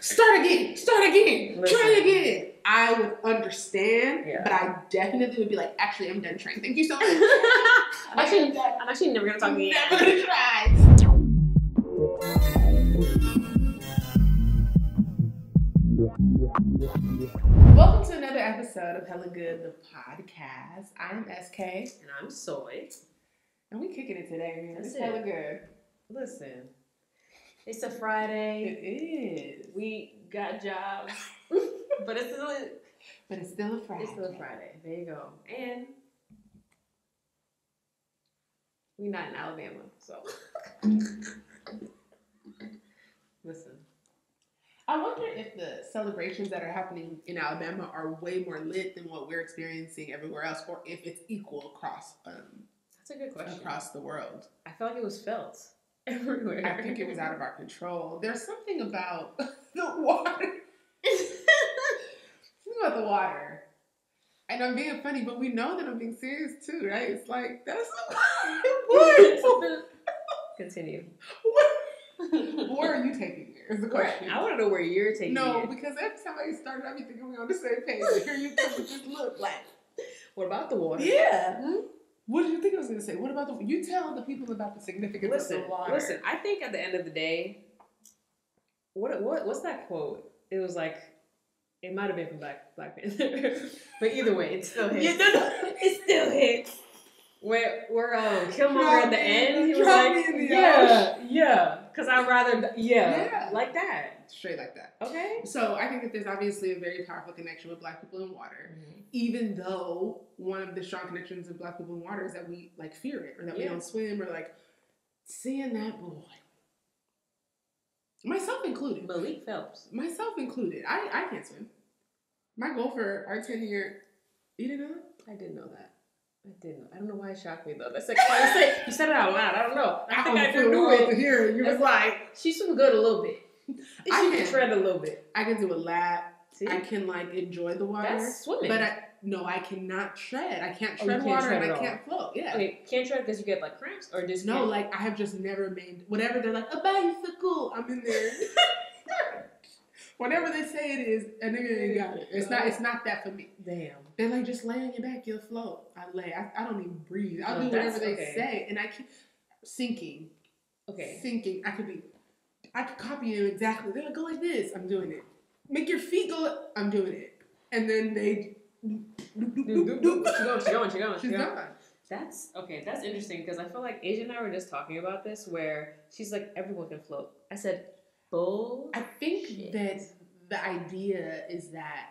start again, try again. I would understand, but I definitely would be like, actually, I'm done trying. Thank you so much. I'm actually never gonna talk again. Never gonna try. Welcome to another episode of Hella Good, the podcast. I'm SK. And I'm Soy. And we kicking it today, man. It's hella good. Listen, it's a Friday. It is. We got jobs. But it's still a Friday. It's still a Friday. There you go. And we're not in Alabama, so listen. I wonder if the celebrations that are happening in Alabama are way more lit than what we're experiencing everywhere else, or if it's equal across that's a good question. Across the world. I feel like it was felt everywhere. I think it was out of our control. There's something about the water. About the water. And I'm being funny, but we know that I'm being serious too, right? It's like, that's what? Continue. Where are you taking here is the question. I want to know where you're taking No, because every time I started, I'd be thinking we're on the same page. Here you come with this look like. What about the water? Yeah. What did you think I was going to say? What about the... You tell the people about the significance of the water. Listen, I think at the end of the day, what's that quote? It was like, it might have been from Black Panther, but either way, it still hits. It still hits. Where Killmonger at the end, he was like, yeah, because I'd rather, like that. Straight like that. Okay. So I think that there's obviously a very powerful connection with Black people and water, even though one of the strong connections of Black people and water is that we like fear it, or that we don't swim, or like seeing that boy. Myself included. Malik Phelps. Myself included. I can't swim. My goal for our 10-year... You didn't know that? I didn't know that. I didn't. I don't know why it shocked me, though. That's like, you said it out loud. I don't know. I think I knew it. To hear it. You was like... She swim good a little bit. She can tread a little bit. I can do a lap. See? I can, like, enjoy the water. That's swimming. But I cannot tread. I can't tread water and I can't float. Yeah. Okay, can't tread because you get, like, cramps? Or just no, like, I have just never made... Whatever they're like, a bicycle. I'm in there. Whatever they say it is, a nigga ain't got it. It's not that for me. Damn. They're like, just lay on your back, you'll float. I lay. I don't even breathe. I'll do whatever they say. And I keep sinking. Okay. Sinking. I could copy you exactly. They're like, go like this. I'm doing it. Make your feet go. I'm doing it. And then they... She's gone. That's interesting because I feel like Asia and I were just talking about this where she's like, everyone can float. I said, bull. I think that the idea is that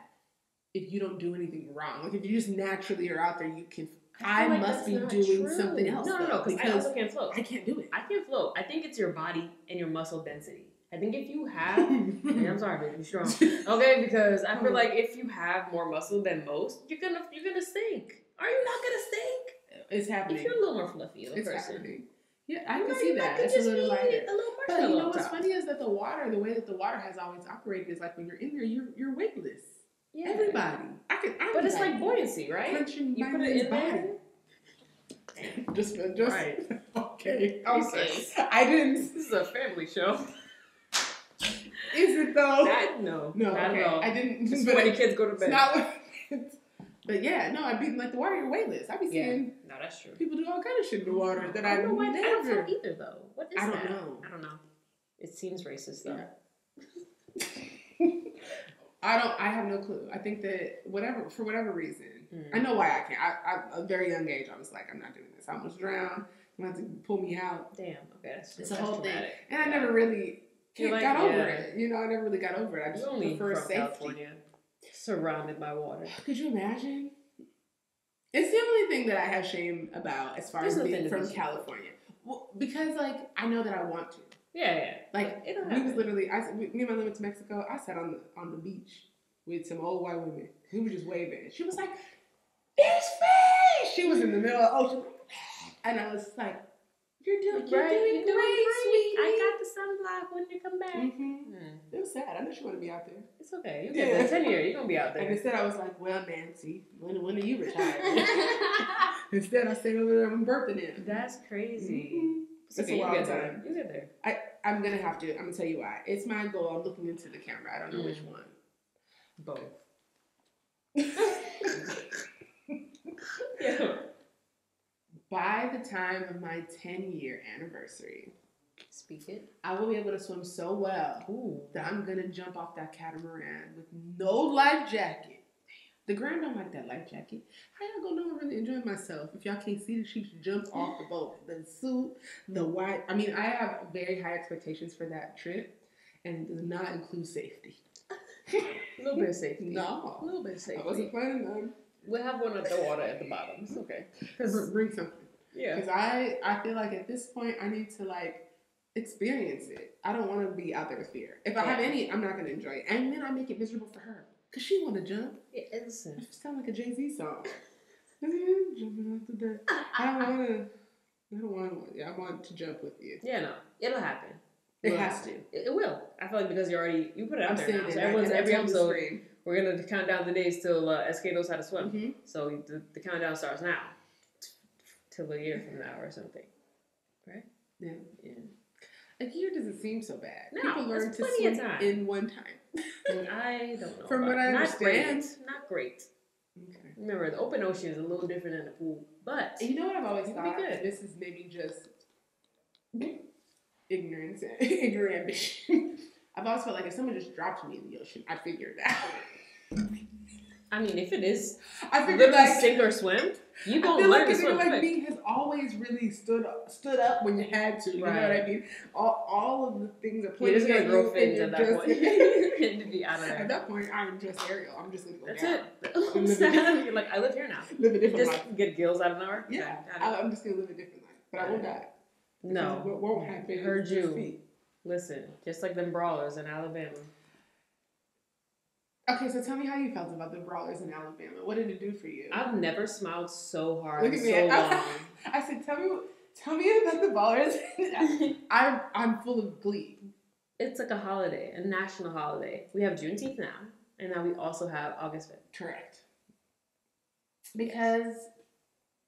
if you don't do anything wrong, like if you just naturally are out there, you can. I must be doing something else. No, because I also can't float. I can't do it. I can't float. I think it's your body and your muscle density. I think if you have, I'm sorry, baby, you're strong. Okay, because I feel like if you have more muscle than most, you're gonna sink. Are you not gonna sink? It's happening. If you're a little more fluffy of a person. Happening. Yeah, I can see that. It's a little lighter. But you know what's funny is that the way that the water has always operated is like when you're in there, you're weightless. Yeah. Everybody. But it's like buoyancy, right? You put it in there. Just right. Okay. Okay. I didn't. This is a family show. Is it though? No, not at all. I didn't. Just when the kids go to bed. But yeah, no, I'd be like the water, you're weightless. I'd be seeing. No, that's true. People do all kind of shit in the water that I don't know never. I don't know either though. What is that? I don't know. It seems racist though. Yeah. I have no clue. I think that for whatever reason, I know why I can't. At a very young age, I was like, I'm not doing this. I almost drowned. You have to pull me out. Damn. Okay, that's a whole traumatic. thing. And I never really got over it. You know, I never really got over it. I just prefer safety. California, surrounded by water. Could you imagine? It's the only thing that I have shame about as far as being from California. Well, because like I know that I want to. Yeah. Like we was literally, me and my went to Mexico. I sat on the beach with some old white women who were just waving. She was like, "There's fish." She was in the middle of the ocean, and I was like, "You're doing great, sweetie. I got the sunblock when you come back." It was sad. I know she wanted to be out there. It's okay. You get there 10 years. You're gonna be out there. And instead, I was like, "Well, Nancy, when are you retiring?" Instead, I stayed over there. I'm birthing in. That's crazy. It's a wild time. You get there. I'm gonna have to. I'm gonna tell you why. It's my goal. I'm looking into the camera. I don't know which one. Both. Yeah. By the time of my 10-year anniversary, Speak it. I will be able to swim so well that I'm gonna jump off that catamaran with no life jacket. The Grand don't like that life jacket. How y'all gonna know I'm really enjoying myself if y'all can't see the sheep jump off the boat? The suit, the white. I mean, I have very high expectations for that trip, and it does not include safety. A little bit of safety. No. A little bit of safety. I wasn't planning on. We'll have one at the water at the bottom. It's okay. Bring something. Yeah. Because I feel like at this point, I need to, like, experience it. I don't want to be out there with fear. If I have any, I'm not going to enjoy it. And then I make it miserable for her. Because she want to jump. Yeah, listen. It sounds like a Jay-Z song. Jumping off the bed. I want to jump with you. Yeah, no. It'll happen. It has to. It will. I feel like because you put it out there now. So every episode, we're going to count down the days till SK knows how to swim. Mm-hmm. So the countdown starts now. Till a year from now or something. Right? Yeah. A year doesn't seem so bad. No, people learn to swim in one time. I don't know. From what I understand. Not great. Okay. Remember, the open ocean is a little different than the pool. But you know what I've always thought? Good. This is maybe just ignorance and ignorant ambition. I've always felt like if someone just dropped me in the ocean, I'd figure it out. I mean, if it is literally sink or swim, you gonna learn like to swim. Like me has always really stood up when you had to. You know what I mean? All of the things are pointing at you. Fins at that point. To be out of there. At that point, I'm just Ariel. I'm just gonna go That's down. it. Like I live here now. Live a different life. Just get gills out of nowhere. Yeah, I'm just gonna live a different life, but I won't die. No, what won't happen? Heard you. Listen, just like them brawlers in Alabama. Okay, so tell me how you felt about the brawlers in Alabama. What did it do for you? I've never smiled so hard in so long. I said, tell me about the brawlers. I'm full of glee. It's like a holiday, a national holiday. We have Juneteenth now, and now we also have August 5th. Correct. Because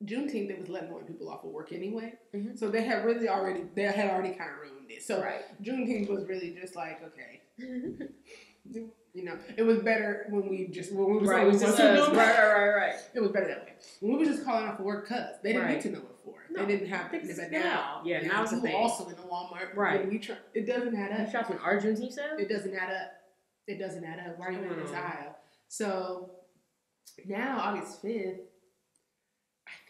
Juneteenth, it was letting white people off of work anyway. Mm-hmm. So they had already kind of ruined it. So Juneteenth was really just like, okay. You know, it was better when we were right. It was better that way. When we were just calling off for work, cause they didn't need to know what for. No, they didn't have to. But now, now it's a thing. Also in the Walmart, right? It doesn't add up. You shopping our Juneteenth sale? It doesn't add up. It doesn't add up. Why are you in this aisle? So now August 5th.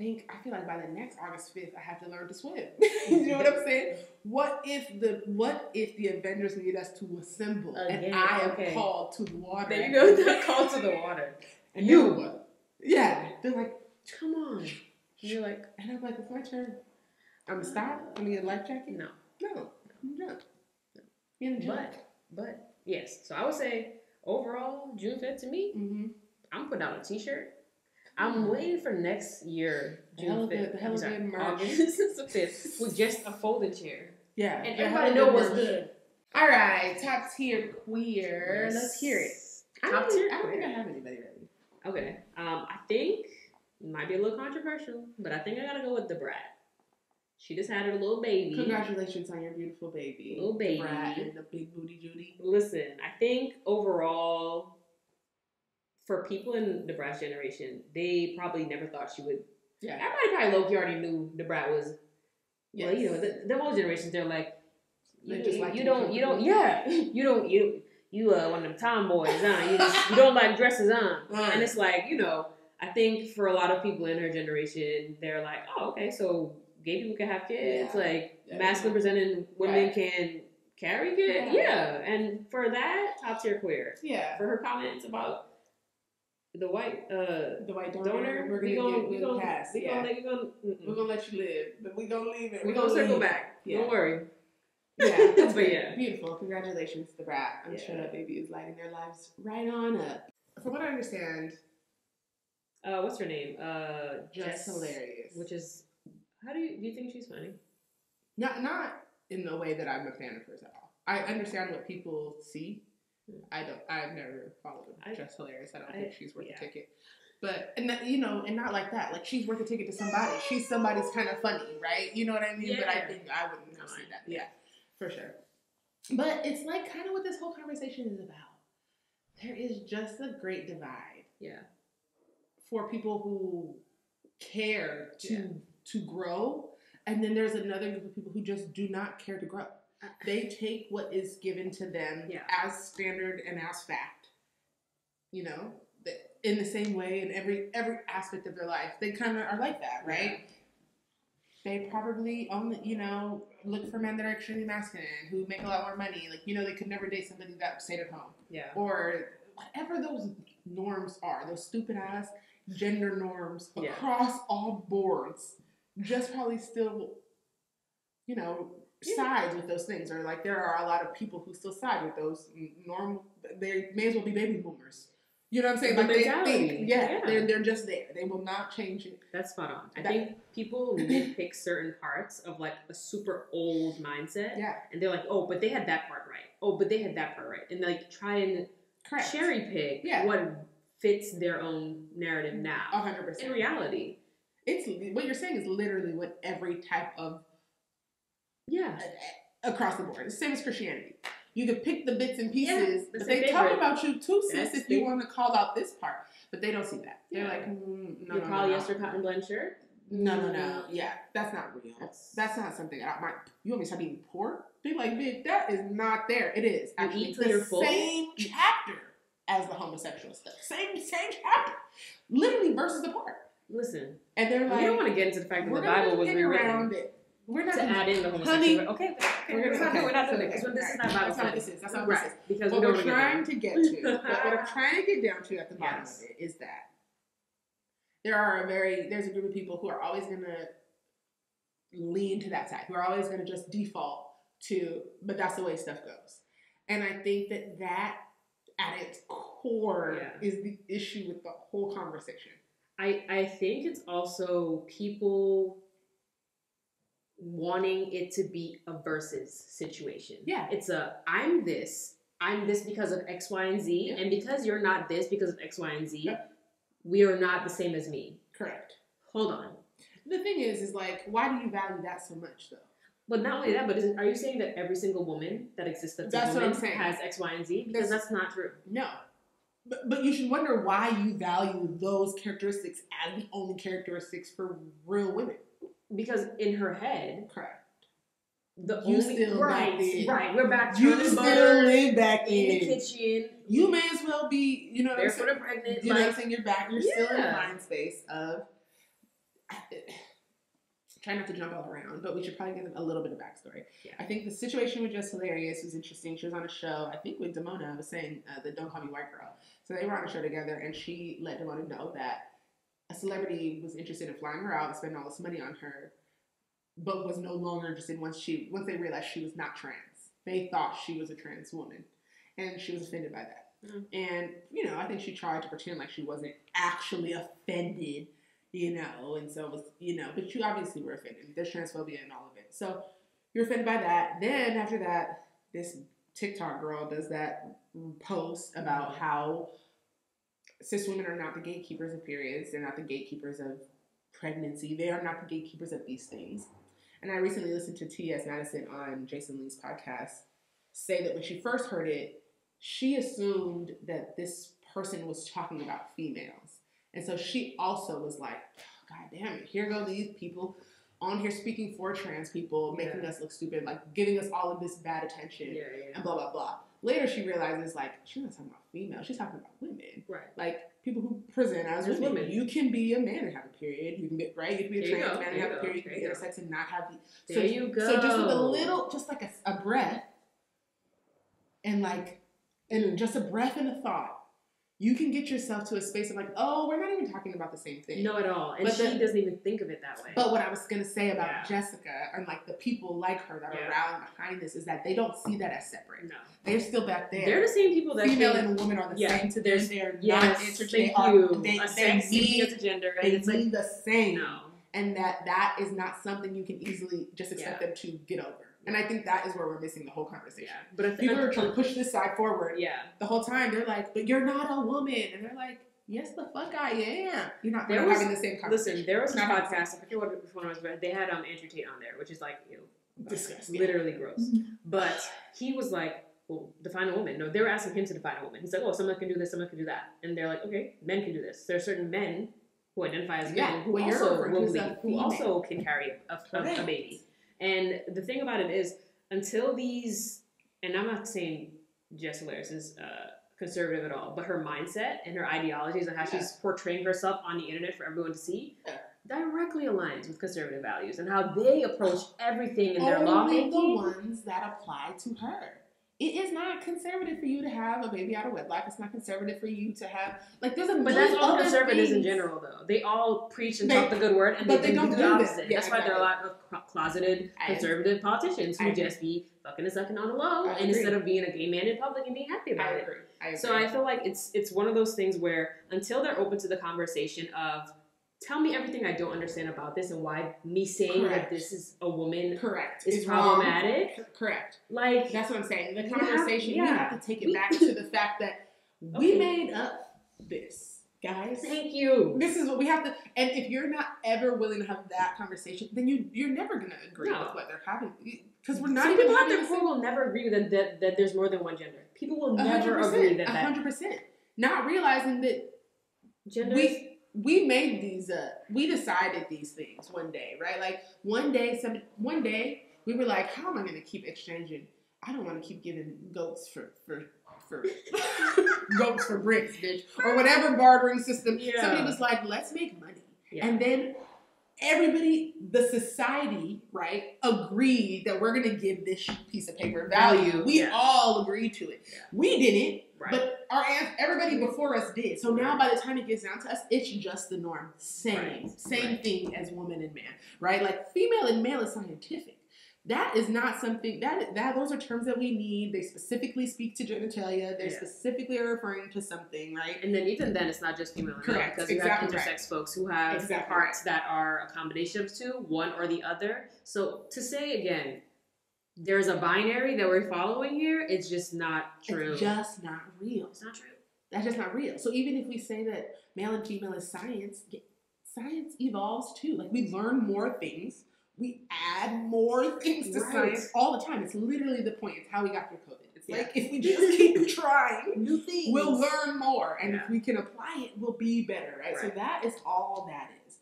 I feel like by the next August 5th, I have to learn to swim. You know what I'm saying? What if the Avengers need us to assemble and I am called to the water? There you go. They're called to the water. And yeah, they're like, come on. You're like, and I'm like, it's my turn. I'm gonna stop. I'm gonna get a life jacket. No. Jump. You jump. But yes. So I would say overall, June 5th to me, I'm putting out a T-shirt. I'm waiting for next year, June 5th. August 5th, with just a folded chair. Yeah. And everybody know what's good. All right, top tier queer. Yes. Let's hear it. I don't think I have anybody ready. Okay. I think it might be a little controversial, but I think I gotta go with the brat. She just had her little baby. Congratulations on your beautiful baby. Little baby. The brat and the big booty Judy. Listen, I think overall, for people in the Brat's generation, they probably never thought she would. Yeah. Everybody probably low-key already knew the Brat was. Yes. Well, you know, the old generations, they're like, you one of them tomboys, huh? You don't like dresses, huh? And it's like, you know, I think for a lot of people in her generation, they're like, oh, okay, so gay people can have kids, masculine presenting women can carry kids, and for that, top tier queer. Yeah. For her comments about the white donor, we're gonna pass. We're gonna let you live, but we're gonna leave it. We're gonna circle back. Yeah. Don't worry. Yeah, that's beautiful. Congratulations to the brat. I'm sure that baby is lighting their lives right on up. From what I understand, what's her name? Just hilarious. Which is, do you think she's funny? Not in the way that I'm a fan of hers at all. I understand what people see. I've never followed her. Just hilarious. I don't think she's worth a ticket. But, and not like that. Like, she's worth a ticket to somebody. She's somebody's kind of funny, right? You know what I mean? Yeah. But I think I wouldn't go see that. Yeah, for sure. But it's like kind of what this whole conversation is about. There is just a great divide. Yeah. For people who care to grow, and then there's another group of people who just do not care to grow. They take what is given to them as standard and as fact. You know, in the same way in every aspect of their life. They kind of are like that, right? Yeah. They probably only, look for men that are extremely masculine, who make a lot more money. Like, they could never date somebody that stayed at home. Yeah. Or whatever those norms are, those stupid ass gender norms across all boards, just probably still, side with those things. Or like there are a lot of people who still side with those normal, they may as well be baby boomers. You know what I'm saying? Like they think, they're just there. They will not change it. That's spot on. I think people nitpick certain parts of like a super old mindset. Yeah. And they're like, oh, but they had that part right. Oh, but they had that part right. And like try and cherry pick what fits their own narrative now. 100%. In reality. It's what you're saying is literally what every type of across the board. It's the same as Christianity. You can pick the bits and pieces, but they talk about you too, sis, if you want to call out this part. But they don't see that. They're like, no, your polyester cotton blend shirt? No. Yeah, that's not real. That's not something you want me to start eating pork? They're like, bitch, that is not there. It is. Actually, eat till you're full. Same chapter as the homosexual stuff. Same chapter. Literally verses apart. Listen. And they're like, we don't want to get into the fact that the Bible was rewritten. We're not to add in the homosexual. Okay. We're not doing it. This is not Bible study. That's not what this is. Because what we're trying to get to, what I'm trying to get down to at the bottom of it is that there's a group of people who are always going to lean to that side, who are always going to just default to, but that's the way stuff goes. And I think that at its core is the issue with the whole conversation. I think it's also people wanting it to be a versus situation. Yeah. It's I'm this because of X, Y, and Z, and because you're not this because of X, Y, and Z, we are not the same as me. Correct. Hold on. The thing is like, why do you value that so much, though? But not only that, but are you saying that every single woman that exists that's a woman has X, Y, and Z? Because that's not true. No. But you should wonder why you value those characteristics as the only characteristics for real women. Because in her head, correct. Right. We're back. You still live back in the kitchen. You may as well be, barefoot and pregnant. You know what I'm saying? You're back. You're still in the mind space of. Try not to jump all around, but we should probably give them a little bit of backstory. Yeah. I think the situation with Jess Hilarious was interesting. She was on a show, I think with Damona, was saying the Don't Call Me White Girl. So they were on a show together, and she let Damona know that a celebrity was interested in flying her out and spending all this money on her, but was no longer interested once they realized she was not trans. They thought she was a trans woman, and she was offended by that. Mm-hmm. And, I think she tried to pretend like she wasn't actually offended, and so it was, but you obviously were offended. There's transphobia and all of it. So you're offended by that. Then after that, this TikTok girl does that post about how cis women are not the gatekeepers of periods. They're not the gatekeepers of pregnancy. They are not the gatekeepers of these things. And I recently listened to T.S. Madison on Jason Lee's podcast say that when she first heard it, she assumed that this person was talking about females. And so she also was like, God damn it, here go these people on here speaking for trans people, making us look stupid, like giving us all of this bad attention and blah, blah, blah. Later she realizes, like, she's not talking about females, she's talking about women. Right. Like, people who present as women. You can be a man and have a period. You can be, right? You can be a trans man and have a period. You can be intersex and not have the... There you go. So just with a little, just like a breath, and just a breath and a thought, you can get yourself to a space of like, oh, we're not even talking about the same thing. No, at all. And she doesn't even think of it that way. But what I was going to say about Jessica and like the people like her that are rallying behind this is that they don't see that as separate. No. They're still back there. They're the same people that female and woman are the same to them. They're not interchangeable. They mean the gender. They mean the same. No. And that is not something you can easily just expect them to get over. And I think that is where we're missing the whole conversation. Yeah. But people are trying to push this side forward. Yeah. The whole time they're like, "But you're not a woman," and they're like, "Yes, the fuck I am." You're not having the same conversation. Listen, there was a podcast. I forget which one it was, but they had Andrew Tate on there, which is like Disgusting. Literally gross. But he was like, well, define a woman. No, they were asking him to define a woman. He's like, oh, someone can do this, someone can do that. And they're like, okay, men can do this. There are certain men who identify as men who also will bleed, who also can carry a baby. And the thing about it is, until these, and I'm not saying Jess Hilarious is conservative at all, but her mindset and her ideologies and how she's portraying herself on the internet for everyone to see directly aligns with conservative values and how they approach everything in their lawmaking. The ones that apply to her. It is not conservative for you to have a baby out of wedlock. It's not conservative for you to have but that's all conservatives in general, though. They all preach and talk the good word, and they don't do the opposite. That's why there are a lot of closeted conservative politicians who just be fucking and sucking on the low, and instead of being a gay man in public and being happy about it. I agree. So I feel like it's one of those things where until they're open to the conversation of tell me everything I don't understand about this and why me saying that this is a woman is problematic. Wrong. Correct. Like that's what I'm saying. The conversation we have to take it back to the fact that we made up this, guys. Thank you. This is what we have to. And if you're not ever willing to have that conversation, then you're never gonna agree with what they're having because we're not even. People will never agree that there's more than one gender. People will never agree that 100%. Not realizing that gender. We made these we decided these things one day, right? Like one day we were like, how am I going to keep exchanging? I don't want to keep giving goats for goats for bricks, bitch, or whatever bartering system. Somebody was like, let's make money. And then everybody, the society, right, agreed that we're going to give this piece of paper value. We all agreed to it. We didn't. Right. But everybody before us did. So now by the time it gets down to us, it's just the norm. Same thing as woman and man, right? Like female and male is scientific. That is not something that those are terms that we need. They specifically speak to genitalia. They specifically are referring to something, right? And then even then, it's not just female and male because you have intersex folks who have parts that are a combination of two, one or the other. So to say again, there's a binary that we're following here. It's just not true. It's just not real. It's not true. That's just not real. So even if we say that male and female is science, science evolves too. Like we learn more things. We add more things to science all the time. It's literally the point. It's how we got through COVID. It's like if we just keep trying new things, we'll learn more. And if we can apply it, we'll be better, right? So that is all that is.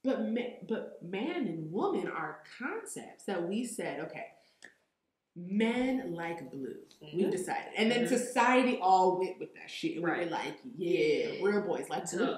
But man and woman are concepts that we said, okay, men like blue. We've decided. And then society all went with that shit. And we were like, real boys like blue.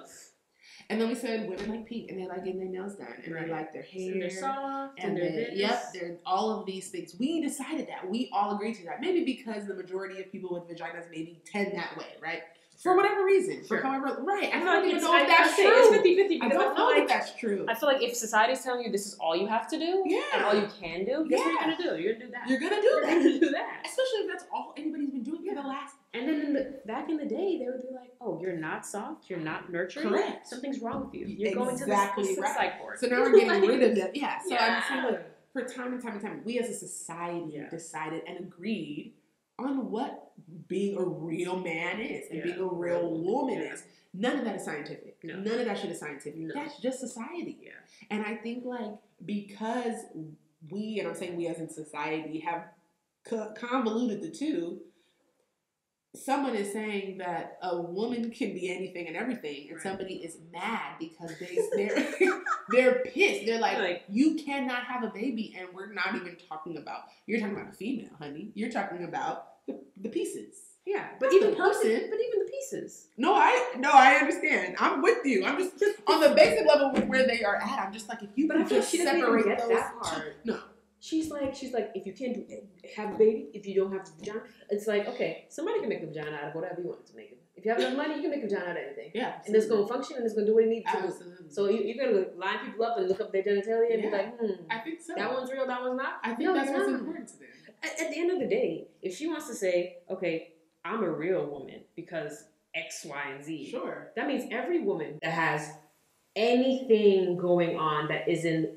And then we said women like pink, and they like getting their nails done, and they like their hair, and they're soft, and they're all of these things. We decided that. We all agreed to that. Maybe because the majority of people with vaginas maybe tend that way, right? For whatever reason. For however, right. I don't even know if that's true. It's 50-50 because I don't know if that's true. I feel like if society's telling you this is all you have to do, and all you can do, guess what you're going to do? You're going to do that. You're going to do that. Especially if that's all anybody's been doing for the last. And then back in the day, they would be like, oh, you're not soft, you're not nurturing. Correct. Something's wrong with you. You're going to the psych ward. So now we're getting rid of them. Yeah. So I'm saying, look, for time and time and time, we as a society decided and agreed on what being a real man is and being a real woman is. None of that is scientific. No. None of that shit is scientific. No. That's just society. Yeah. And I think like because we, and I'm saying we as in society, have convoluted the two, someone is saying that a woman can be anything and everything, and somebody is mad because they're pissed. They're like, you cannot have a baby, and we're not even talking about. You're talking about a female, honey. You're talking about the pieces. Yeah, but even the pieces. No, I understand. I'm with you. I'm just on the basic level with where they are at. I'm just like, if you can just separate those. That part. No. She's like, if you can't have a baby, if you don't have a vagina, it's like, okay, somebody can make a vagina out of whatever you want it to make it. If you have enough money, you can make a vagina out of anything. Yeah. Absolutely. And it's going to function and it's going to do what it needs to do. So you're going to line people up and look up their genitalia and be like, I think so. That one's real, that one's not? I think that's what's important to them. At the end of the day, if she wants to say, okay, I'm a real woman because X, Y, and Z. Sure. That means every woman that has anything going on that isn't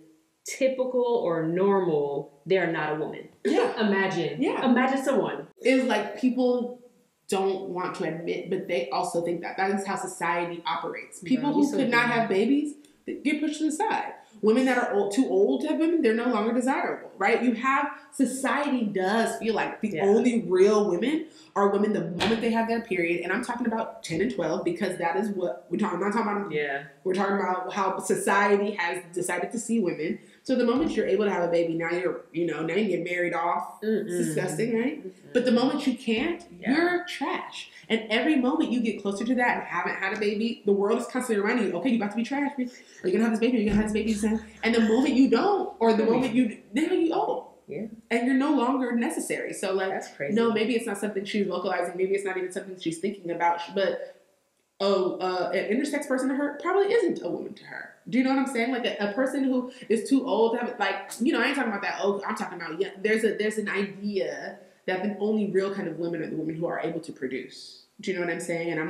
typical or normal, they are not a woman. Yeah. Imagine someone. It's like people don't want to admit, but they also think that is how society operates. People who could not have babies get pushed to the side. Women that are too old to have women, they're no longer desirable, right? You have, society does feel like the only real women are women the moment they have their period. And I'm talking about 10 and 12 because that is what we're talking about. I'm not talking about, we're talking about how society has decided to see women. So the moment you're able to have a baby, now you're, now you get married off. It's disgusting, right? But the moment you can't, you're trash. And every moment you get closer to that and haven't had a baby, the world is constantly reminding you, okay, you're about to be trash. Are you going to have this baby? Are you going to have this baby soon? And the moment you don't, or the moment now you old. Yeah. And you're no longer necessary. So, like, that's crazy. No, maybe it's not something she's vocalizing. Maybe it's not even something she's thinking about. But, an intersex person to her probably isn't a woman to her. Do you know what I'm saying? Like, a person who is too old to have, like, I ain't talking about that old. I'm talking about, there's an idea that the only real kind of women are the women who are able to produce. Do you know what I'm saying? And I'm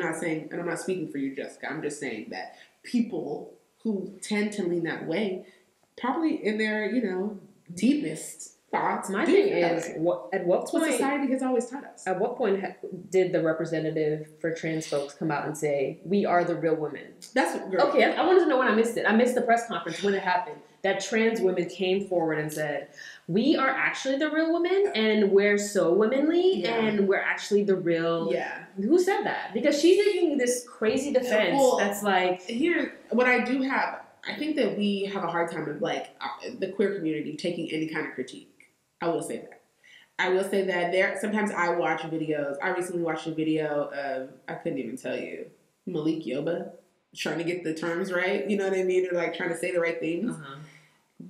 not speaking for you, Jessica. I'm just saying that people who tend to lean that way, probably in their, deepest thoughts. My thing is, at what point... What society has always taught us. At what point did the representative for trans folks come out and say, we are the real women? That's great. Okay, I wanted to know when I missed it. I missed the press conference when it happened. That trans women came forward and said, we are actually the real women, and we're so womanly, and we're actually the real... Yeah. Who said that? Because she's making this crazy defense that's like... Here, what I do have... I think that we have a hard time of, like, the queer community taking any kind of critique. I will say that. I will say that sometimes I watch videos. I recently watched a video of, I couldn't even tell you, Malik Yoba, trying to get the terms right. You know what I mean? Or, like, trying to say the right things.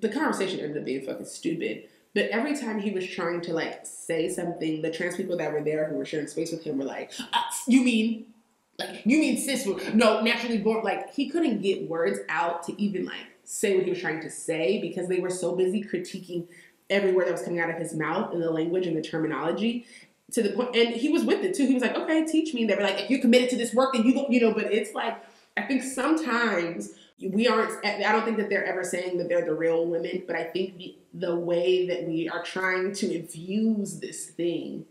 The conversation ended up being fucking stupid. But every time he was trying to, like, say something, the trans people that were there who were sharing space with him were like, you mean cis? No, naturally born. Like, he couldn't get words out to even, like, say what he was trying to say because they were so busy critiquing every word that was coming out of his mouth and the language and the terminology to the point. And he was with it, too. He was like, okay, teach me. And they were like, if you're committed to this work, then but it's like, I think sometimes... I don't think that they're ever saying that they're the real women, but I think the way that we are trying to infuse this thing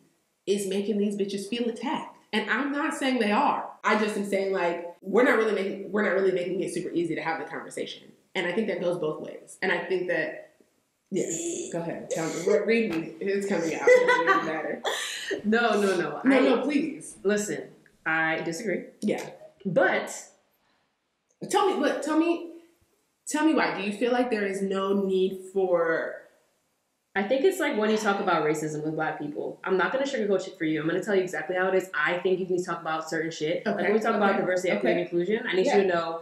is making these bitches feel attacked. And I'm not saying they are. I just am saying, like, we're not really making it super easy to have the conversation. And I think that goes both ways. And I think that, go ahead. Tell me. Read me. It's coming out. It matter. No, please. Listen, I disagree. Yeah. But... Tell me why. Do you feel like there is no need for... I think it's like when you talk about racism with Black people. I'm not going to sugarcoat shit for you. I'm going to tell you exactly how it is. I think you need to talk about certain shit. Okay. Like when we talk about diversity, equity, and inclusion, I need you to know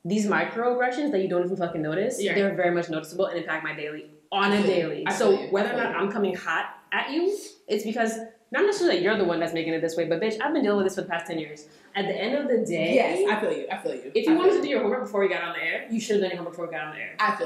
these microaggressions that you don't even fucking notice, they're very much noticeable and impact my daily, on a daily. So whether or not I'm coming hot at you, it's because... Not necessarily that you're the one that's making it this way, but bitch, I've been dealing with this for the past 10 years. At the end of the day... Yes, I feel you. If you wanted to do your homework before we got on the air, you should have done your homework before we got on the air. I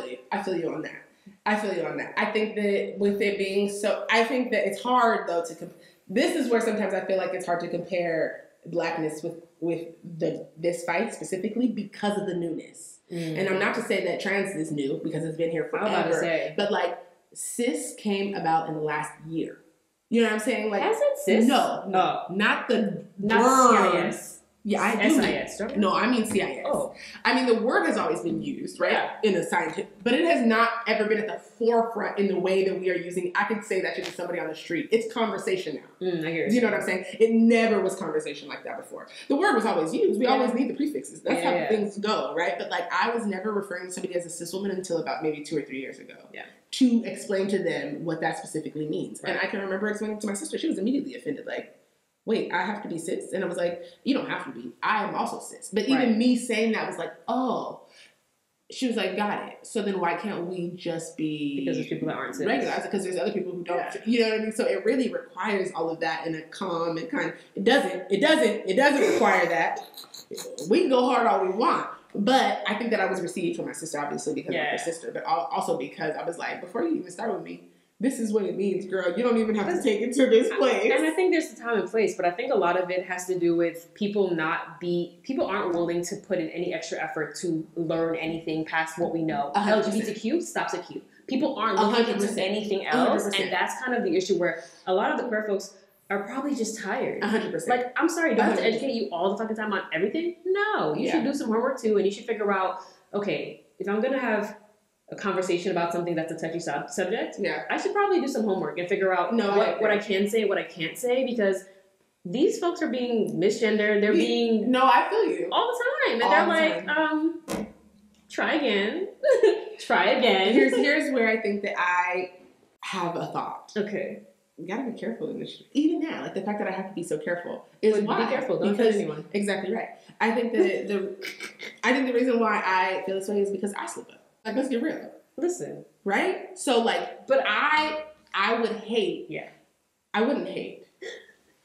feel you on that. I think that with it being so... I think that it's hard, though, to... This is where sometimes I feel like it's hard to compare Blackness with this fight specifically because of the newness. And I'm not to say that trans is new, because it's been here forever. I was about to say. But, like, cis came about in the last year. You know what I'm saying? Like, has it cis? No, not CIS. Yeah, I do. SIS, don't you? No, I mean CIS. Oh. I mean, the word has always been used, right? In a scientific, but it has not ever been at the forefront in the way that we are using. I could say that to somebody on the street. It's conversation now. I hear you know what I'm saying? It never was conversation like that before. The word was always used. We always need the prefixes. That's how things go, right? But, like, I was never referring to somebody as a cis woman until about maybe 2 or 3 years ago. Yeah. To explain to them what that specifically means. Right. And I can remember explaining to my sister. She was immediately offended, like, wait, I have to be cis? And I was like, you don't have to be. I am also cis. But even me saying that was like, oh. She was like, got it. So then why can't we just be... Because there's people that aren't cis. Regular. Because there's other people who don't. Yeah. You know what I mean? So it really requires all of that in a calm and kind of... It doesn't require that. We can go hard all we want. But I think that I was received from my sister, obviously, because of her sister. But also because I was like, before you even start with me, this is what it means, girl. You don't even have to take it to this place. And I think there's the time and place, but I think a lot of it has to do with people aren't willing to put in any extra effort to learn anything past what we know. 100%. LGBTQ stops at Q. People aren't looking into anything else, 100%. And that's kind of the issue where a lot of the queer folks are probably just tired. 100%. Like, I'm sorry, do I have to educate you all the fucking time on everything? No. You should do some homework too, and you should figure out, okay, if I'm gonna have a conversation about something that's a touchy subject, Yeah. I should probably do some homework and figure out what I can say, what I can't say, because these folks are being misgendered. They're being no, I feel you all the time, and they're like, try again, try again. Here's where I think that I have a thought. Okay. You gotta be careful in this. Even now, like the fact that I have to be so careful is why. Be careful. Don't offend anyone. Exactly right. I think that the reason why I feel this way is because I slip up. Like, let's get real. Listen. Right? So like, but I would hate. Yeah. I wouldn't hate.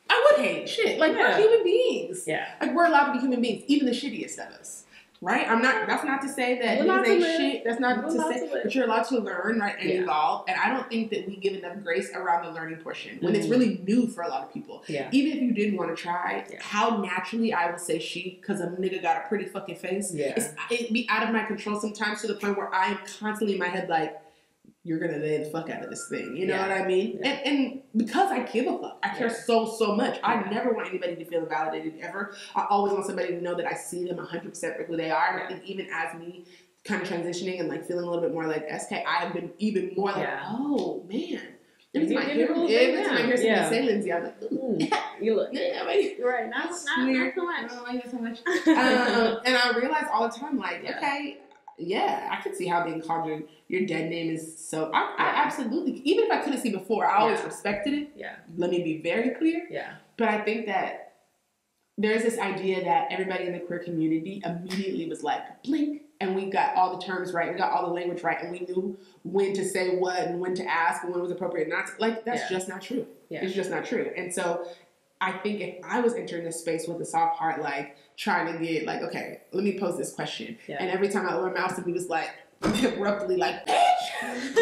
I would hate shit. Like we're human beings. Yeah. Like we're allowed to be human beings, even the shittiest of us. Right? That's not to say that niggas ain't shit. That's not to say that you're allowed to learn, right, and evolve. And I don't think that we give enough grace around the learning portion when it's really new for a lot of people. Yeah. Even if you didn't want to try, how naturally I would say she, because a nigga got a pretty fucking face. Yeah. It'd be out of my control sometimes to the point where I am constantly in my head like, you're gonna lay the fuck out of this thing. You know what I mean? Yeah. And because I give a fuck. I care so much. I never want anybody to feel validated ever. I always want somebody to know that I see them 100% for who they are. And I think even as me kind of transitioning and like feeling a little bit more like SK, I have been even more like, oh man. Every time I hear somebody say Lindsay, I'm like, you look. Right. Not so much. I don't like it so much. And I realize all the time, like, okay, yeah, I can see how being called your dead name is so. I absolutely, even if I couldn't see before, I always respected it. Yeah. Let me be very clear. Yeah. But I think that there's this idea that everybody in the queer community immediately was like, blink, and we got all the terms right, we got all the language right, and we knew when to say what and when to ask and when it was appropriate not to. Like, that's just not true. Yeah. It's just not true. And so I think if I was entering this space with a soft heart, like, trying to get, like, okay, let me pose this question. Yeah. And every time I open my mouth, somebody was like, abruptly, like, bitch!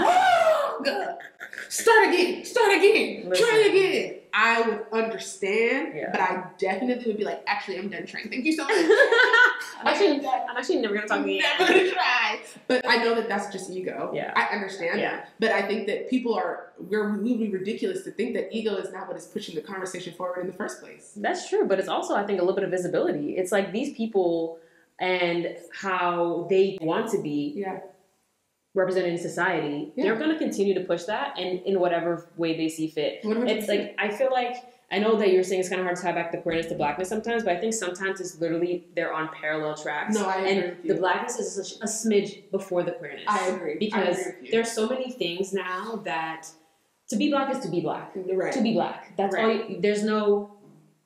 Wrong! Start again! Try again! I would understand, but I definitely would be like, actually, I'm done trying. Thank you so much. I'm actually never going to talk to you. Never going to try. But I know that that's just ego. Yeah. I understand that. But I think that we would be ridiculous to think that ego is not what is pushing the conversation forward in the first place. That's true. But it's also, I think, a little bit of visibility. It's like these people and how they want to be represented in society, they're going to continue to push that and in whatever way they see fit. 100%. It's like, I feel like, I know that you're saying it's kind of hard to tie back the queerness to blackness sometimes, but I think sometimes it's literally, they're on parallel tracks. No, I agree with you. The blackness is a smidge before the queerness. I agree. Because there's so many things now that to be black is to be black. Right. To be black. That's all there's no,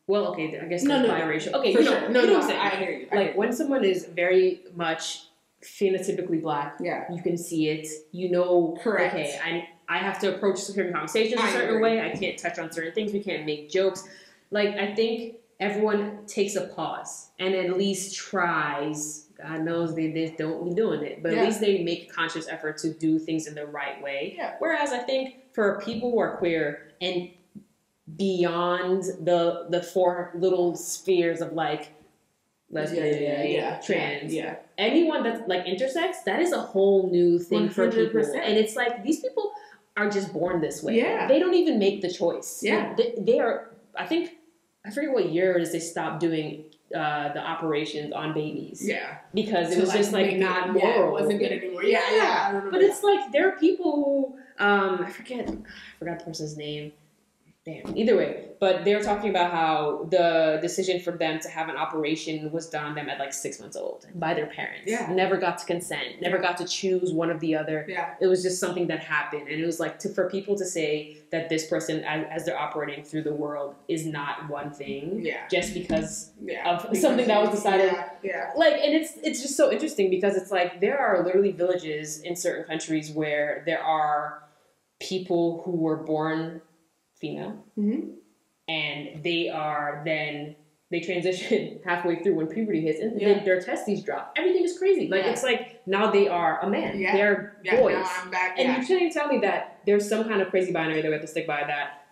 well, okay, I guess there's biracial. Okay, for sure. No, what I'm saying. I hear you. Like, when someone is very much phenotypically black, you can see it. You know, correct. Okay, I have to approach certain conversations a certain way. I can't touch on certain things. We can't make jokes. Like, I think everyone takes a pause and at least tries. God knows they don't be doing it, but at least they make a conscious effort to do things in the right way. Yeah. Whereas I think for people who are queer and beyond the four little spheres of like lesbian, trans, anyone that's like intersex, that is a whole new thing 100%. For people. And it's like these people are just born this way. Yeah. They don't even make the choice. Yeah. They are, I think, I forget what year it is they stopped doing the operations on babies. Yeah. Because it was just like not moral. Yeah, it wasn't good anymore. Yeah. I don't know. But it's like there are people who I forgot the person's name. Damn. Either way, but they were talking about how the decision for them to have an operation was done on them at like 6 months old by their parents. Yeah. Never got to consent. Never got to choose one of the other. Yeah. It was just something that happened. And it was like for people to say that this person, as they're operating through the world, is not one thing. Yeah. Just because of something that was decided. Yeah. Like, and it's just so interesting because it's like there are literally villages in certain countries where there are people who were born female, and they transition halfway through when puberty hits, and then their testes drop. Everything is crazy. Like it's like now they are a man. Yeah. They're boys. Now I'm back, and you shouldn't tell me that there's some kind of crazy binary that we have to stick by that.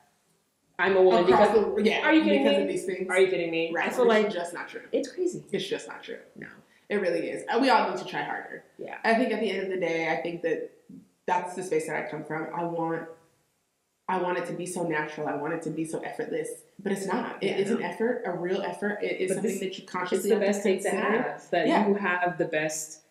I'm a woman because are you kidding me? Of these things. Are you kidding me? Right. I feel like it's just not true. It's crazy. It's just not true. No, it really is. We all need to try harder. Yeah. I think at the end of the day, I think that's the space that I come from. I want it to be so natural. I want it to be so effortless, but it's not. It is an effort, a real effort. It is something that you consciously have to consider. It's the best thing to have. That you have the best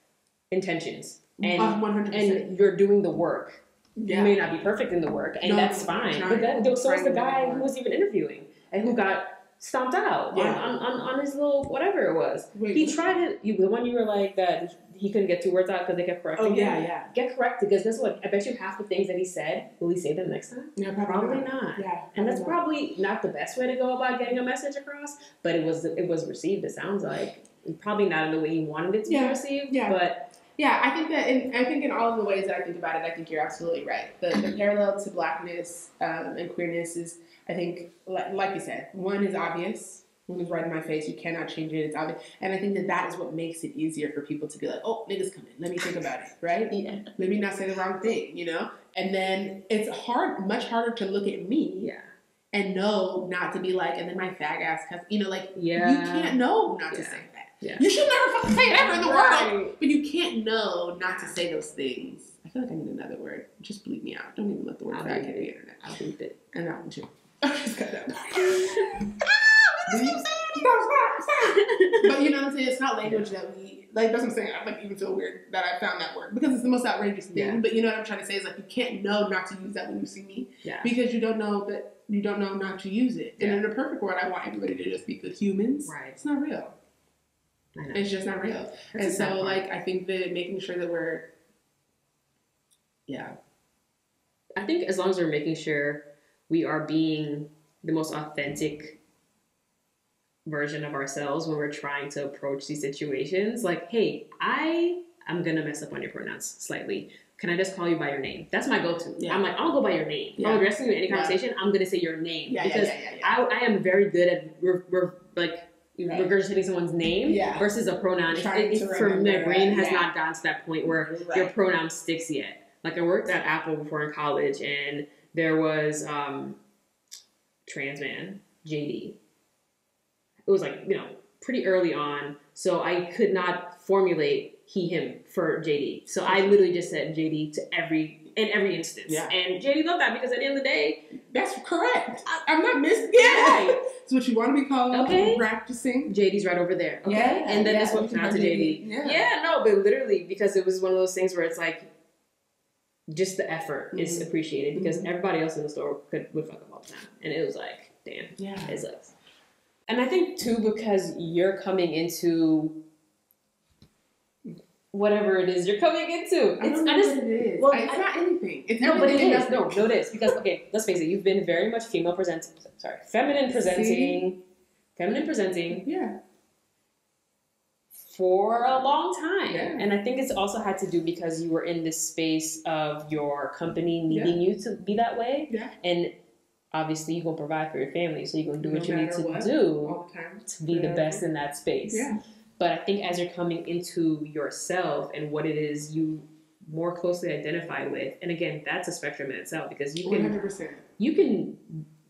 intentions. And 100%. and you're doing the work. Yeah. You may not be perfect in the work, and that's fine. But so was the guy who was even interviewing and who got stomped out on his little whatever it was. Wait, he tried it. The one you were like that he couldn't get 2 words out because they kept correcting him. Yeah. Get corrected because guess what? I bet you half the things that he said, will he say them next time? Yeah, probably not. Yeah, and that's probably not the best way to go about getting a message across. But it was received. It sounds like probably not in the way he wanted it to be received. Yeah, but. Yeah, I think in all of the ways that I think about it, I think you're absolutely right. The parallel to Blackness and queerness is, I think, like you said, one is obvious. One is right in my face. You cannot change it. It's obvious. And I think that is what makes it easier for people to be like, oh, niggas coming. Let me think about it, right? Yeah. Let me not say the wrong thing, you know? And then it's much harder to look at me and know not to be like, and then my fag ass, you know, like, you can't know not to say that. Yeah. You should never fucking say it ever in the world. But you can't know not to say those things. I feel like I need another word. Just bleep me out. Don't even let the word fag hit the internet. I'll bleep it. And that one too. I just got that Stop. But you know what I'm saying? It's not language that we, like, that's what I'm saying. I like even feel weird that I found that word because it's the most outrageous thing. Yeah. But you know what I'm trying to say is like, you can't know not to use that when you see me. Yeah. Because you don't know not to use it. Yeah. And in a perfect world, I want everybody to just be good humans. Right. It's not real. It's just not real. And so, like, I think that making sure that we're, I think as long as we're making sure we are being the most authentic version of ourselves when we're trying to approach these situations, like, hey, I'm going to mess up on your pronouns slightly. Can I just call you by your name? That's my go-to. Yeah. I'm like, I'll go by your name. If I'm addressing you in any conversation, I'm going to say your name. Because I am very good at, regurgitating someone's name versus a pronoun. For my brain has not gotten to that point where your pronoun sticks yet. Like, I worked at Apple before in college, and there was trans man, JD. It was like, pretty early on, so I could not formulate he, him for JD. So I literally just said JD in every instance. Yeah. And JD loved that because at the end of the day, that's correct. I'm not missing it. Right. It's what you want to be called. Okay. Practicing. JD's right over there. Okay. Yeah. And then this went out to JD. Yeah, no, but literally because it was one of those things where it's like, just the effort is appreciated because everybody else in the store would fuck up all the time. And it was like, damn, it sucks. And I think too, because you're coming into whatever it is you're coming into. Well, it's not anything. It's no, but it is. No, it is. Because, okay, let's face it, you've been very much feminine presenting. Yeah. For a long time. Yeah. And I think it's also had to do because you were in this space of your company needing you to be that way. Yeah. And obviously you're going to provide for your family, so you're going to do what you need to do to be the best in that space. Yeah. But I think as you're coming into yourself and what it is you more closely identify with, and again, that's a spectrum in itself because you can 100%. You can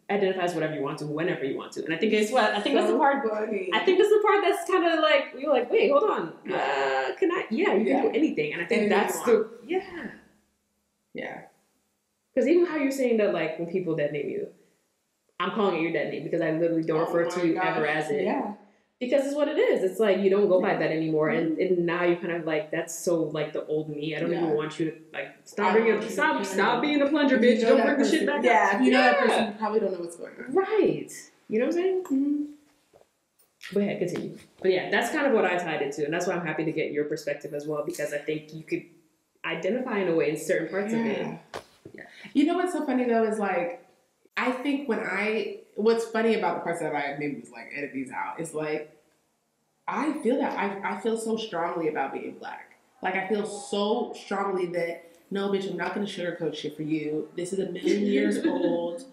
identify as whatever you want to, whenever you want to, and I think that's the part. I think that's the part that's kind of like you're like, wait, hold on, can I? Yeah, you can do anything, and I think that's the Because even how you're saying that, like when people dead name you, I'm calling it your dead name because I literally don't refer to you ever as it. Yeah. Because it's what it is. It's like you don't go by that anymore, and now you're kind of like that's so like the old me. I don't even want you to like stop being a plunger, bitch. Don't bring the shit back. Yeah, if you know that person, you probably don't know what's going on. Right. You know what I'm saying? Mm-hmm. Go ahead, continue. But yeah, that's kind of what I tied it to, and that's why I'm happy to get your perspective as well because I think you could identify in a way in certain parts of it. Yeah. You know what's so funny though is like I think what's funny about the parts that I maybe was like edit these out is like I feel that I feel so strongly about being black. Like I feel so strongly that no bitch, I'm not gonna sugarcoat shit for you. This is a million years old.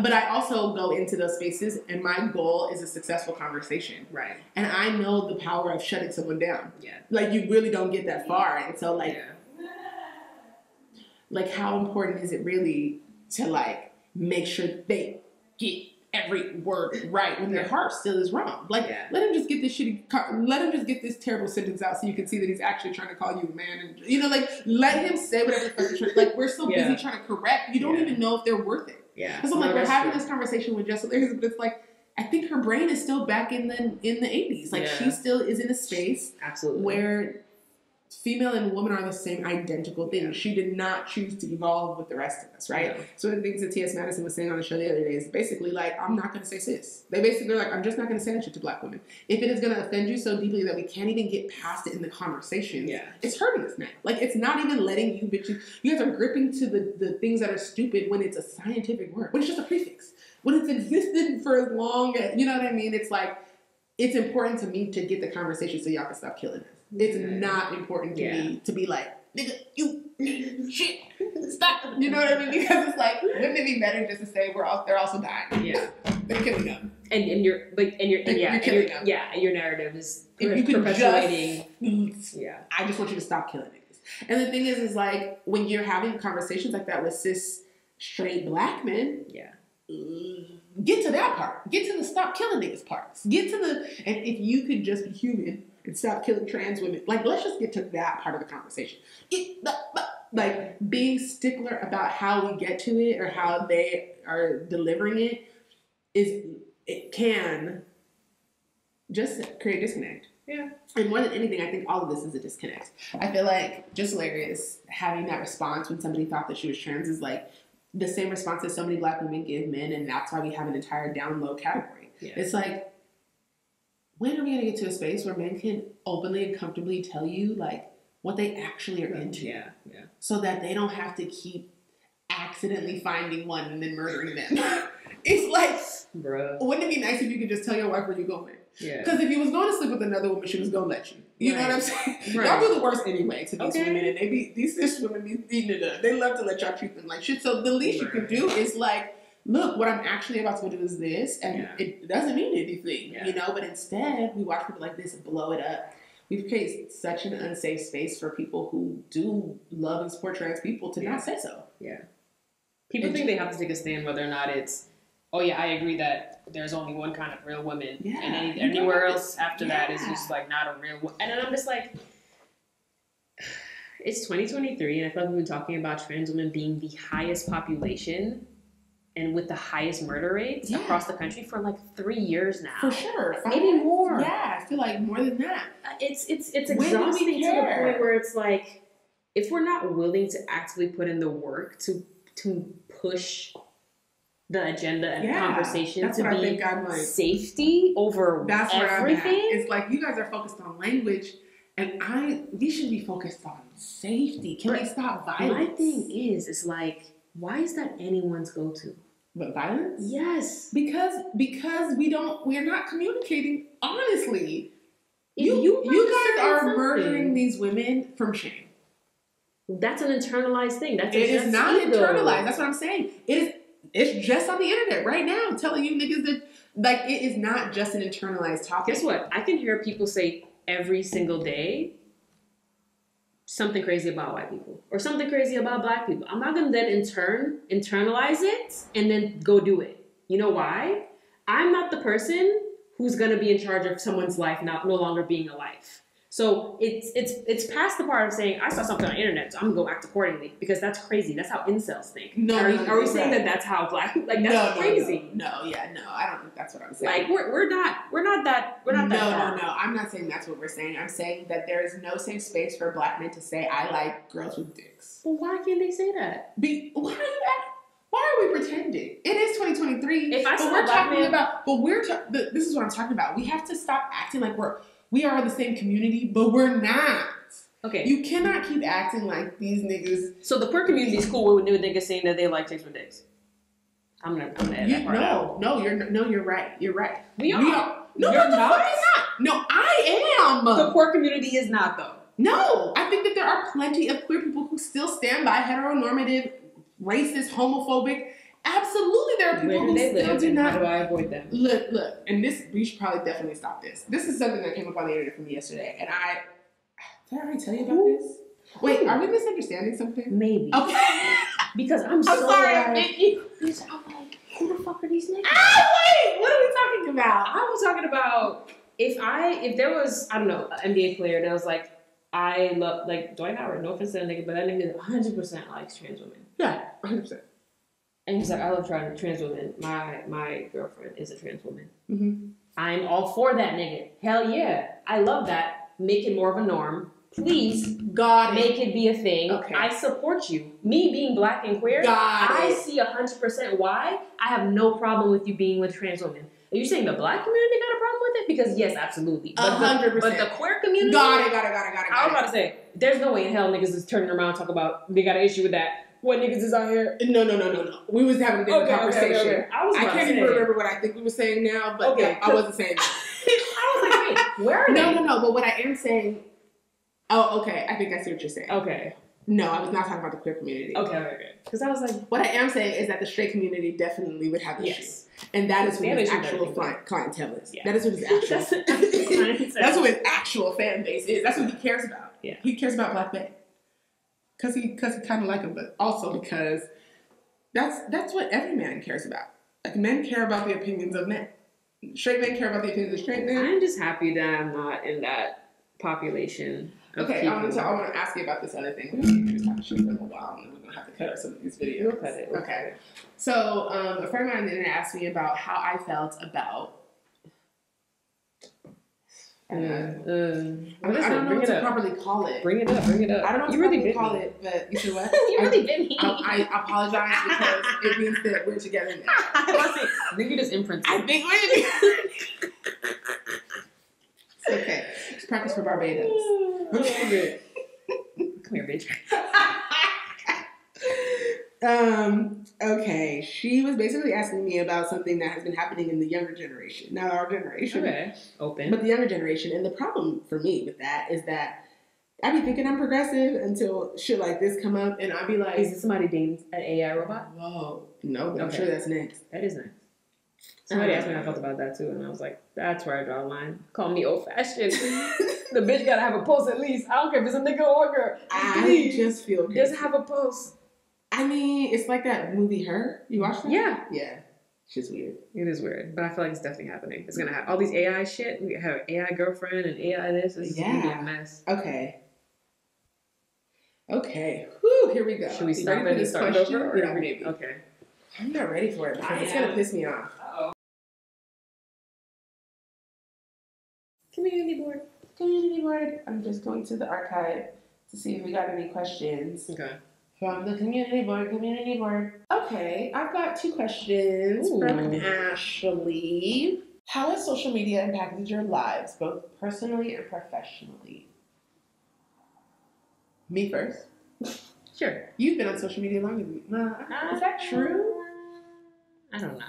But I also go into those spaces and my goal is a successful conversation. Right. And I know the power of shutting someone down. Yeah. Like you really don't get that far. And so like like how important is it really to like make sure they get every word right when their heart still is wrong? Like let him just get this terrible sentence out so you can see that he's actually trying to call you a man, and like let him say whatever like we're so busy trying to correct, you don't even know if they're worth it. Yeah. Because I'm like, we're having this conversation with Jessica, but it's like I think her brain is still back in the 80s. Like she still is in a space where female and woman are the same identical thing. She did not choose to evolve with the rest of us, right? Yeah. So the things that T.S. Madison was saying on the show the other day is basically like, I'm not going to say sis. They basically are like, I'm just not going to say that shit to black women. If it is going to offend you so deeply that we can't even get past it in the conversation, it's hurting us now. Like, it's not even letting you bitches. You guys are gripping to the things that are stupid when it's a scientific word, when it's just a prefix, when it's existed for as long as, you know what I mean? It's like, it's important to me to get the conversation so y'all can stop killing us. It's not important to me to be like, nigga, you shit, stop. You know what I mean? Because it's like, wouldn't it be better just to say they're also dying? Yeah, they're killing them. And you're killing them. Yeah, your narrative is perpetuating. I just want you to stop killing niggas. And the thing is like when you're having conversations like that with cis straight black men, get to that part. Get to the stop killing niggas parts. Get to the, and if you could just be human and stop killing trans women, like, let's just get to that part of the conversation. Like, being stickler about how we get to it or how they are delivering it can just create disconnect. Yeah. And more than anything, I think all of this is a disconnect. I feel like just hilarious having that response when somebody thought that she was trans is like the same response that so many black women give men, and that's why we have an entire down low category. Yeah. It's like, when are we going to get to a space where men can openly and comfortably tell you, like, what they actually are into? Yeah. So that they don't have to keep accidentally finding one and then murdering them. It's like, bruh, wouldn't it be nice if you could just tell your wife where you're going? Yeah. Because if you was going to sleep with another woman, she was going to let you. You know what I'm saying? Right. Y'all do the worst anyway to these women, and these cis women be beating it up. They love to let y'all treat them like shit. So the least you could do is like, look, what I'm actually about to do is this, and it doesn't mean anything, you know, but instead, we watch people like this blow it up. We've created such an unsafe space for people who do love and support trans people to not say so. Yeah. People think they have to take a stand whether or not it's, oh yeah, I agree that there's only one kind of real woman, and anywhere else after that is just like not a real woman. And then I'm just like, it's 2023, and I feel like we've been talking about trans women being the highest population and with the highest murder rates across the country for like 3 years now. For sure. Maybe more. Yeah, I feel like more than that. It's exhausting to the point where it's like, if we're not willing to actively put in the work to push the agenda and conversation to be safety over everything. It's like, you guys are focused on language, and we should be focused on safety. Can we stop violence? My thing is like, why is that anyone's go-to? But violence? Yes. Because we're not communicating honestly. You guys are murdering these women from shame. That's an internalized thing. It is not internalized. That's what I'm saying. It's just on the internet right now telling you niggas that, like, it is not just an internalized topic. Guess what? I can hear people say every single day something crazy about white people or something crazy about black people. I'm not going to then internalize it and then go do it. You know why? I'm not the person who's going to be in charge of someone's life no longer being a life. So it's past the part of saying, I saw something on the internet, so I'm going to go act accordingly, because that's crazy. That's how incels think. Are we saying that that's how black people, like, that's crazy? No, I don't think that's what I'm saying. Like, we're not that far. No, I'm not saying that's what we're saying. I'm saying that there is no safe space for black men to say, I like girls with dicks. Well, why can't they say that? Why are we pretending? It is 2023. If I saw we're talking about, this is what I'm talking about. We have to stop acting like we are the same community, but we're not. Okay. You cannot keep acting like these niggas. So the queer community is cool with new niggas saying that they like chicks with dicks. I'm gonna add that part out. You're right. You're right. We are. No, you're not. No, I am. The queer community is not, though. No, I think that there are plenty of queer people who still stand by heteronormative, racist, homophobic. Absolutely, there are people who still do not. How do I avoid them? Look, and we should probably definitely stop this. This is something that came up on the internet from me yesterday, and did I already tell you about this? Wait, are we misunderstanding something? Maybe. Okay. Because I'm sorry, I'm like, who the fuck are these niggas? Wait, what are we talking about? I was talking about if there was, I don't know, an NBA player that was like, I love, like, Dwight Howard, no offense to that nigga, but that nigga 100% likes trans women. Yeah, 100%. And he's like, I love trans women. My girlfriend is a trans woman. Mm-hmm. I'm all for that nigga. Hell yeah. I love that. Make it more of a norm. Please make it be a thing. Okay. I support you. Me being black and queer, I see 100% why. I have no problem with you being with trans women. Are you saying the black community got a problem with it? Because yes, absolutely. 100%. But the queer community, got it. I was about to say, there's no way in hell niggas is turning around and talk about they got an issue with that. What niggas is out here? No. We was having a different conversation. Okay. I can't even remember what I think we were saying now, but I wasn't saying that. I was like, wait, where are they? No. But what I am saying. Oh, okay. I think I see what you're saying. Okay. No, I was not talking about the queer community. Okay. Because I was like, what I am saying is that the straight community definitely would have issues. And that is who his actual clientele is. Yeah. That is who his actual that's who his actual fan base is. That's what he cares about. Yeah. He cares about black men. Because he kind of like him, but also because that's what every man cares about. Like, men care about the opinions of men. Straight men care about the opinions of straight men. I'm just happy that I'm not in that population. Okay, I want to ask you about this other thing. We're going to just have to shoot for a little while, and then we're going to have to cut out some of these videos. We'll cut it. Okay. So, a friend of mine on the internet asked me about how I felt about... I don't know what to properly call it. Bring it up. I don't know what to properly call it, but you know what? You really bit me. I apologize because it means that we're together now. I think you just imprinted. I think we're It's okay. It's practice for Barbados. Come here, bitch. Okay. She was basically asking me about something that has been happening in the younger generation. Not our generation. Okay. Open. But the younger generation. And the problem for me with that is that I be thinking I'm progressive until shit like this come up and I be like... Is it somebody dating an AI robot? Whoa. No, but I'm sure that's next. That is next. Somebody asked me how I felt about that too, and I was like, that's where I draw the line. Call me old-fashioned. The bitch gotta have a pulse at least. I don't care if it's a nigga or a girl. I just feel crazy. Just have a pulse. I mean, it's like that movie Her. You watched that? Yeah. Yeah. She's weird. It is weird, but I feel like it's definitely happening. It's gonna happen. All these AI shit. We have AI girlfriend and AI this. It's gonna be a mess. Okay. Whew, here we go. Should we stop it and start over? Yeah, maybe. Okay. I'm not ready for it because it's gonna piss me off. Uh-oh. Community board. I'm just going to the archive to see if we got any questions. Okay. From the community board. Okay, I've got 2 questions from Ashley. How has social media impacted your lives, both personally and professionally? Me first. Sure. You've been on social media longer than me. Is that true? I don't know.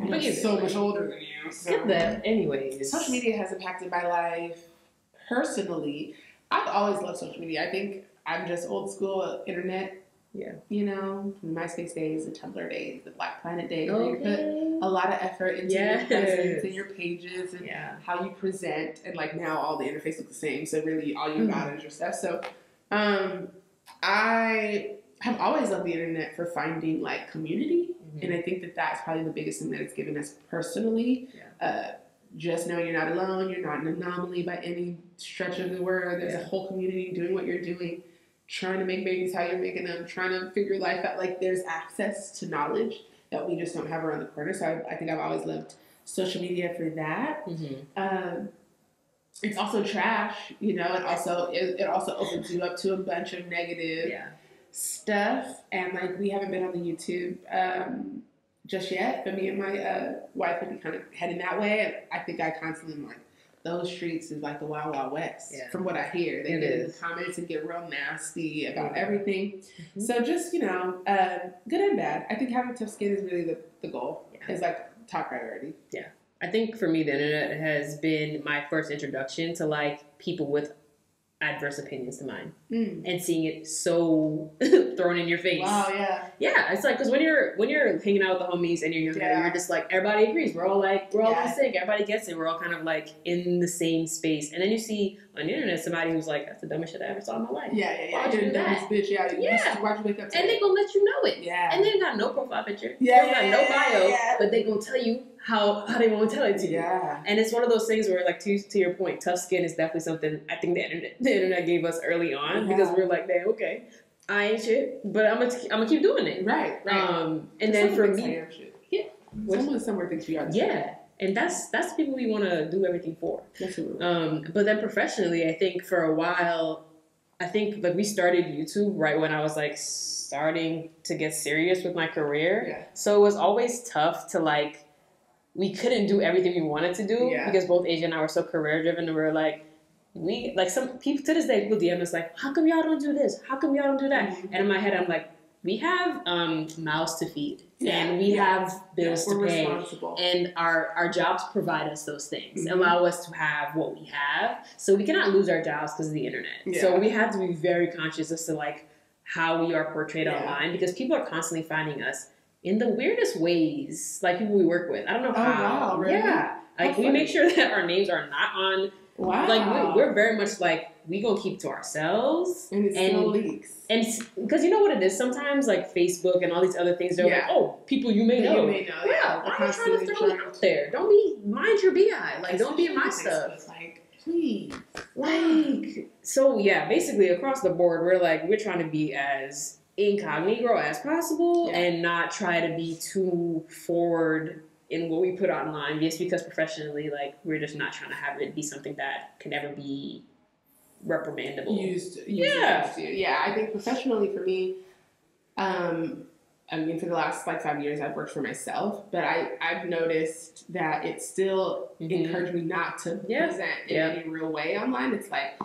I'm so much older than you. Get that. Anyways. Social media has impacted my life personally. I've always loved social media. I think I'm just old school internet. Yeah. You know, from the MySpace days, the Tumblr days, the Black Planet days. Okay. You put a lot of effort into your presence and your pages and how you present. And like now all the interface looks the same. So really all you got is your stuff. So I have always loved the internet for finding like community. And I think that that's probably the biggest thing that it's given us personally. Just know you're not alone. You're not an anomaly by any stretch of the word. There's a whole community doing what you're doing, trying to make babies how you're making them, trying to figure life out. Like there's access to knowledge that we just don't have around the corner. So I think I've always loved social media for that. It's also trash, you know. It also opens you up to a bunch of negative stuff, and like we haven't been on the YouTube just yet, but me and my wife will be kind of heading that way. And I think I constantly am like, those streets is like the Wild Wild West. From what I hear, they get in the comments and get real nasty about everything. So just, you know, good and bad. I think having tough skin is really the goal. It's like top priority. I think for me, the internet has been my first introduction to like people with adverse opinions to mine, and seeing it so thrown in your face. Wow, yeah. It's like because when you're hanging out with the homies and you're you're just like everybody agrees. We're all sick. Everybody gets it. We're all kind of like in the same space. And then you see on the internet somebody who's like, that's the dumbest shit I ever saw in my life. Why'd you do that? Bitch, why'd you wake up today? And they gonna let you know it. And they got no profile picture. They got no bio, but they gonna tell you how they want to tell it to you. And it's one of those things where, like, to your point, tough skin is definitely something I think the internet gave us early on because we're like, damn, okay, I ain't shit, but I'm gonna keep doing it. Right. And then for me, someone somewhere thinks you are. And that's the people we want to do everything for. Absolutely. But then professionally, I think for a while, like we started YouTube right when I was like starting to get serious with my career. Yeah. So it was always tough to like, we couldn't do everything we wanted to do because both Asia and I were so career driven, and we were like, some people to this day people DM us like, how come y'all don't do this? How come y'all don't do that? Mm-hmm. And in my head I'm like, we have mouths to feed, and we have bills to pay, and our jobs provide us those things, allow us to have what we have. So we cannot lose our jobs because of the internet. Yeah. So we have to be very conscious as to like how we are portrayed online, because people are constantly finding us in the weirdest ways, like people we work with. I don't know how. Wow, really? Yeah, like we make sure that our names are not on. Wow. Like we're very much like, we gonna keep to ourselves, and it still leaks. And because you know what it is, sometimes like Facebook and all these other things, they're like, oh, people you may know. Yeah, why are you trying to throw it out there? Don't be, mind your BI. Like, don't be in my stuff. It's like, please. Like, so yeah, basically across the board, we're trying to be as incognito as possible and not try to be too forward in what we put online, just because professionally, like, we're just not trying to have it be something that can never be reprimandable. Used against you. Yeah, I think professionally for me, I mean, for the last like 5 years, I've worked for myself, but I've noticed that it still encouraged me not to present in any real way online. It's like,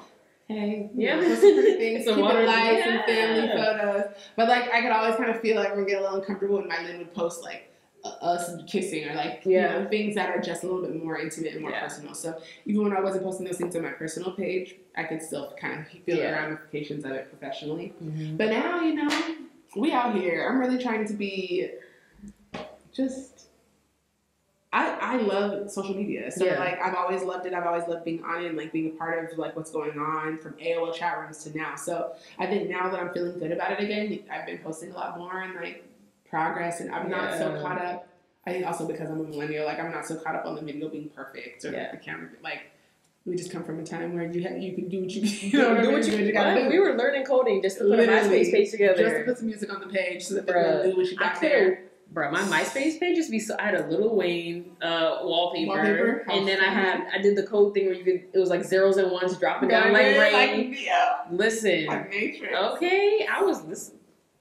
hey, post some pretty things, keep it light, some family photos. But like, I could always kind of feel like we're getting a little uncomfortable when my Lynn would post like us kissing or like you know, things that are just a little bit more intimate and more personal. So even when I wasn't posting those things on my personal page, I could still kind of feel the ramifications of it professionally. But now, you know, we out here. I'm really trying to be just, I love social media. So like, I've always loved it. I've always loved being on it and like being a part of like what's going on from AOL chat rooms to now. So I think now that I'm feeling good about it again, I've been posting a lot more and like progress, and I'm not so caught up. I think also because I'm a millennial, like I'm not so caught up on the video being perfect or like the camera. Like we just come from a time where you can do what you do what you gotta do. We were learning coding just to put a MySpace page together, just to put some music on the page so that people knew what you got there. Bro, my MySpace page used to be so. I had a Lil Wayne wallpaper, and then I did the code thing where it was like zeros and ones dropping down like rain. Listen, like Matrix. Okay, I was listening.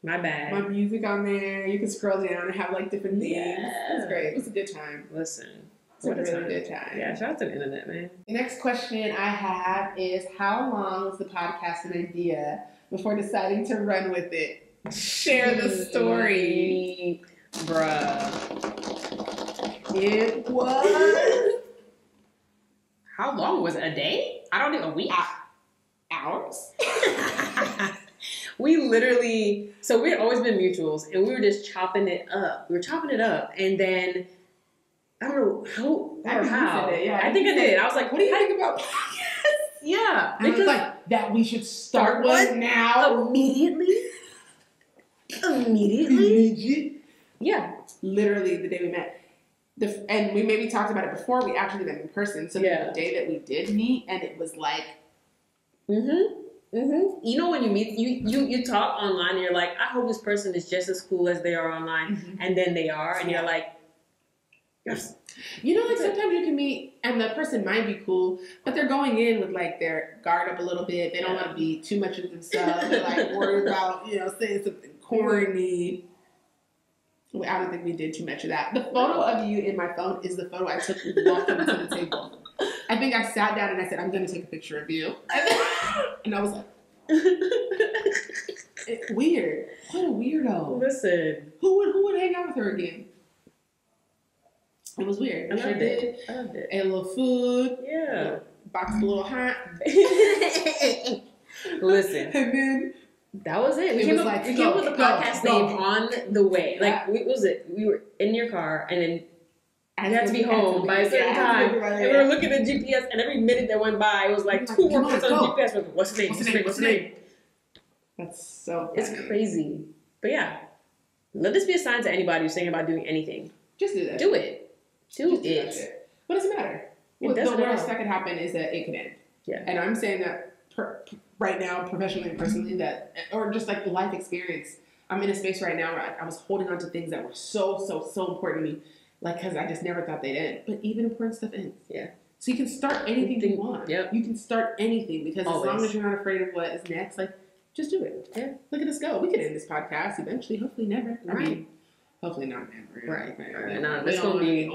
My bad. My music on there. You can scroll down and have like different things. It's great. It was a good time. Listen, it's a really good time. Yeah, shout out to the internet, man. The next question I have is, how long was the podcast an idea before deciding to run with it? Share the story. Bruh. It was... How long was it? A day? I don't know. A week? Hours? We literally, so we had always been mutuals, and we were just chopping it up. And then, I don't know who or how. I think I did. I was like, what do you think about podcasts? Yeah. And I was like, that we should start one now. Immediately? Yeah. Literally the day we met. And we maybe talked about it before we actually met in person. So the day that we did meet, and it was like... You know, when you meet, you talk online and you're like, I hope this person is just as cool as they are online. And then they are, and you're like, yes. You know, like sometimes you can meet and the person might be cool, but they're going in with like their guard up a little bit. They don't want to be too much of themselves. They're like worried about, you know, saying something corny. I don't think we did too much of that. The photo of you in my phone is the photo I took walking to the table. I think I sat down and I said, I'm going to take a picture of you. And I was like, weird. What a weirdo. Listen. Who would hang out with her again? It was weird. I loved it. A little food. Yeah. Box a little hot. Listen. And then that was it. We came up with the podcast name on the way. Like, what was it? We were in your car, and then I had to be home by a certain time. And we were looking at GPS, and every minute that went by, it was like 2 more minutes on GPS. We're like, what's the name? That's so funny. It's crazy. But yeah, let this be a sign to anybody who's thinking about doing anything. Just do that. Do it. Do it. What does it matter? The worst that could happen is that it could end. Yeah. And I'm saying that right now, professionally and personally, that, or just like the life experience. I'm in a space right now where I was holding on to things that were so important to me. Like, because I just never thought they'd end. But even important stuff ends. Yeah. So you can start anything you want. Yep. You can start anything because Always. as long as you're not afraid of what is next, like, just do it. Yeah. Look at us go. We can end this podcast eventually. Hopefully never. Right. I mean, hopefully not never. Right. Nah, this gonna be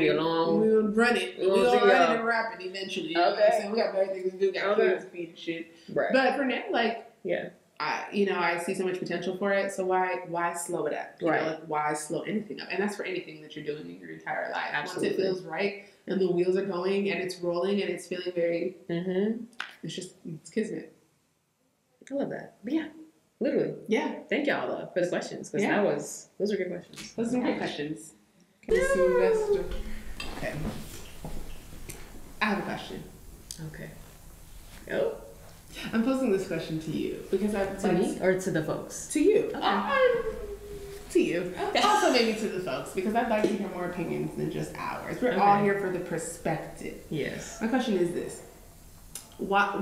a long. We'll run it. We'll run it and wrap it eventually. You know what I'm saying? We got better things to do. Got kids to feed and shit. Right. But for now, like, yeah. I see so much potential for it. So why slow it up? You right. know, like, why slow anything up? And that's for anything that you're doing in your entire life. Absolutely. Once it feels right and the wheels are going and it's rolling and it's feeling very, it's kismet. I love that. But yeah, literally. Yeah. Thank y'all though for the questions because those are good questions. Those are good questions. Okay. I have a question. Okay. Go. I'm posing this question to you because to me or to the folks? To you. Okay. To you. Okay. Also maybe to the folks because I'd like to hear more opinions than just ours. We're all here for the perspective. Yes. My question is this: why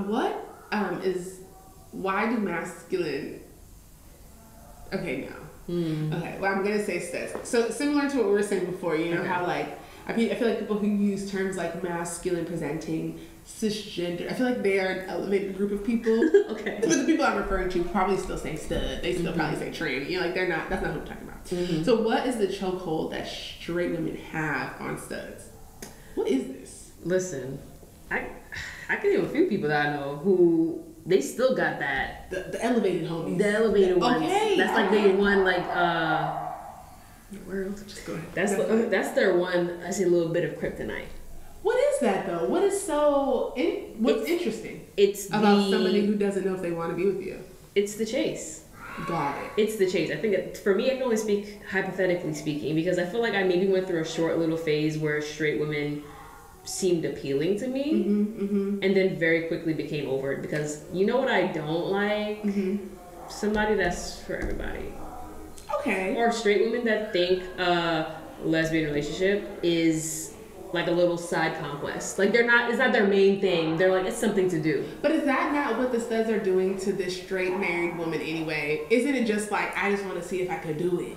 do masculine? Okay, no. Okay, well I'm gonna say studs. So similar to what we were saying before, you know how like I feel like people who use terms like masculine presenting, cisgender, I feel like they are an elevated group of people. Okay. But the people I'm referring to probably still say stud. They still probably say tranny. You know, like they're not. That's not who I'm talking about. So what is the chokehold that straight women have on studs? What is this? Listen, I can name a few people that I know who they still got that the elevated homies. The elevated ones. Okay. That's like they one like where else? Just go ahead. That's their one. I see a little bit of kryptonite. What is that though? What is what's interesting? It's about somebody who doesn't know if they want to be with you. It's the chase. Got it. It's the chase. I think for me, I can only speak hypothetically speaking because I feel like I maybe went through a short little phase where straight women seemed appealing to me, and then very quickly became over it because you know what I don't like? Somebody that's for everybody. Okay. Or straight women that think lesbian relationship is like a little side conquest. Like it's not their main thing. They're like, it's something to do. But is that not what the studs are doing to this straight married woman anyway? Isn't it just like, I just want to see if I could do it?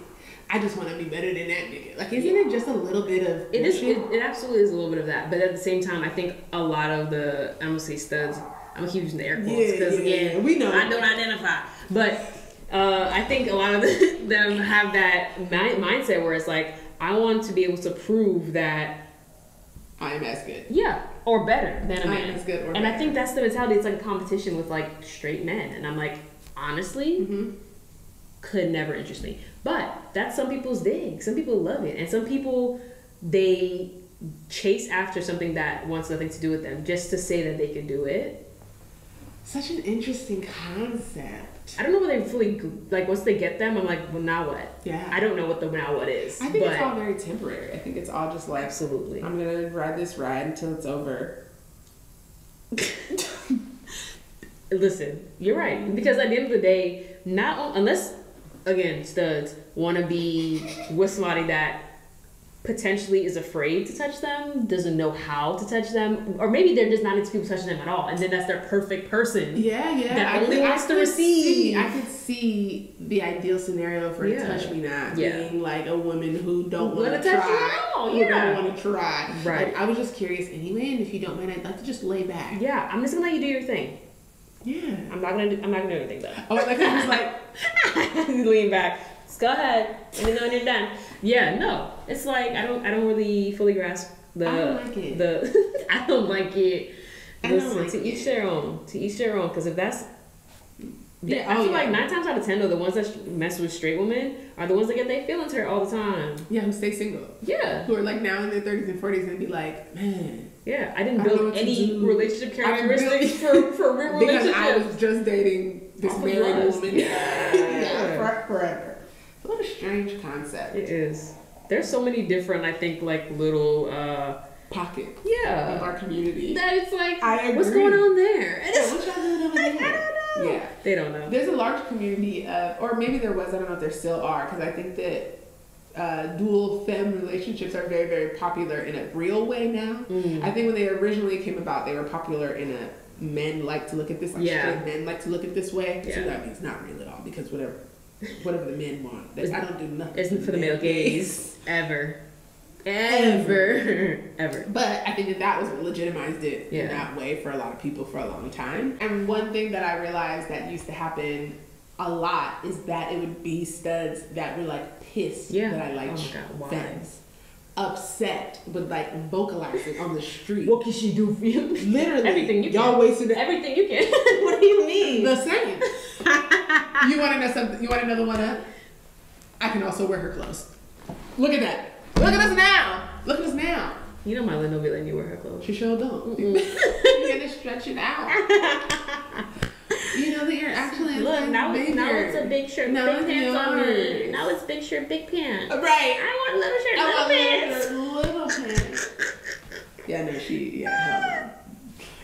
I just want to be better than that nigga. Like, isn't it just a little bit of it is? It absolutely is a little bit of that. But at the same time, I think a lot of the, I'm going to say studs, I'm going to keep using the air quotes because again, we know. I don't identify. But I think a lot of them have that mindset where it's like, I want to be able to prove that I am as good. Yeah, or better than a man. I am as good or and better. I think that's the mentality. It's like a competition with like straight men. And I'm like, honestly, could never interest me. But that's some people's dig. Some people love it. And some people, they chase after something that wants nothing to do with them just to say that they can do it. Such an interesting concept. I don't know what they fully, like, once they get them, I'm like, well, now what? Yeah. I don't know what the now what is. I think it's all very temporary. I think it's all just like, absolutely. I'm going to ride this ride until it's over. Listen, you're right. Because at the end of the day, unless, again, studs want to be with somebody that potentially is afraid to touch them, doesn't know how to touch them, or maybe they're just not into people touching them at all, and then that's their perfect person. Yeah. That only wants to receive. I could see the ideal scenario for touch me not being like a woman who don't want to touch try. You at all. Who don't want to try. Right. Like, I was just curious anyway, and if you don't mind, I'd like to just lay back. Yeah, I'm just gonna let you do your thing. Yeah. I'm not gonna do anything though. Oh, like I was like lean back. Just go ahead. Let me know when you're done. Yeah, no. It's like I don't really fully grasp the I don't like it. I don't like it. Listen, to each their own. To each their own. Because if that's I feel like 9 times out of 10 though, the ones that mess with straight women are the ones that get their feelings hurt all the time. Yeah, who stay single. Yeah. Who are like now in their 30s and 40s and be like, man. Yeah, I didn't build any relationship characteristics for real relationships. Because I was just dating this married woman. Yeah. Forever. What a strange concept. It is. There's so many different, I think, like little pockets of our community. That it's like, I agree. what's going on there? Yeah, what y'all doing over there? I don't know. Yeah. They don't know. There's a large community of, or maybe there was, I don't know if there still are, because I think that dual femme relationships are very, very popular in a real way now. I think when they originally came about, they were popular in a men like to look at this, like straight men like to look at this way. So that means not real at all, because whatever the men want, I don't do nothing. Isn't for the male gaze ever. Ever. But I think that was what legitimized it in that way for a lot of people for a long time. And one thing that I realized that used to happen a lot is that it would be studs that were like pissed that I liked femmes. Upset, but like vocalizing on the street. What can she do for you? Literally, everything you y'all can. wasted everything you can. What do you mean? The same. You want to know something? You want another one up? I can also wear her clothes. Look at that. Look at us now. Look at us now. You know my Lynn will be letting you wear her clothes. She sure don't. You gotta stretch it out. You know that you're actually look now. Now it's a big shirt, big pants on me. Now it's big shirt, big pants. Right. I want little shirt, little pants. Little pants. Yeah, no, hell no.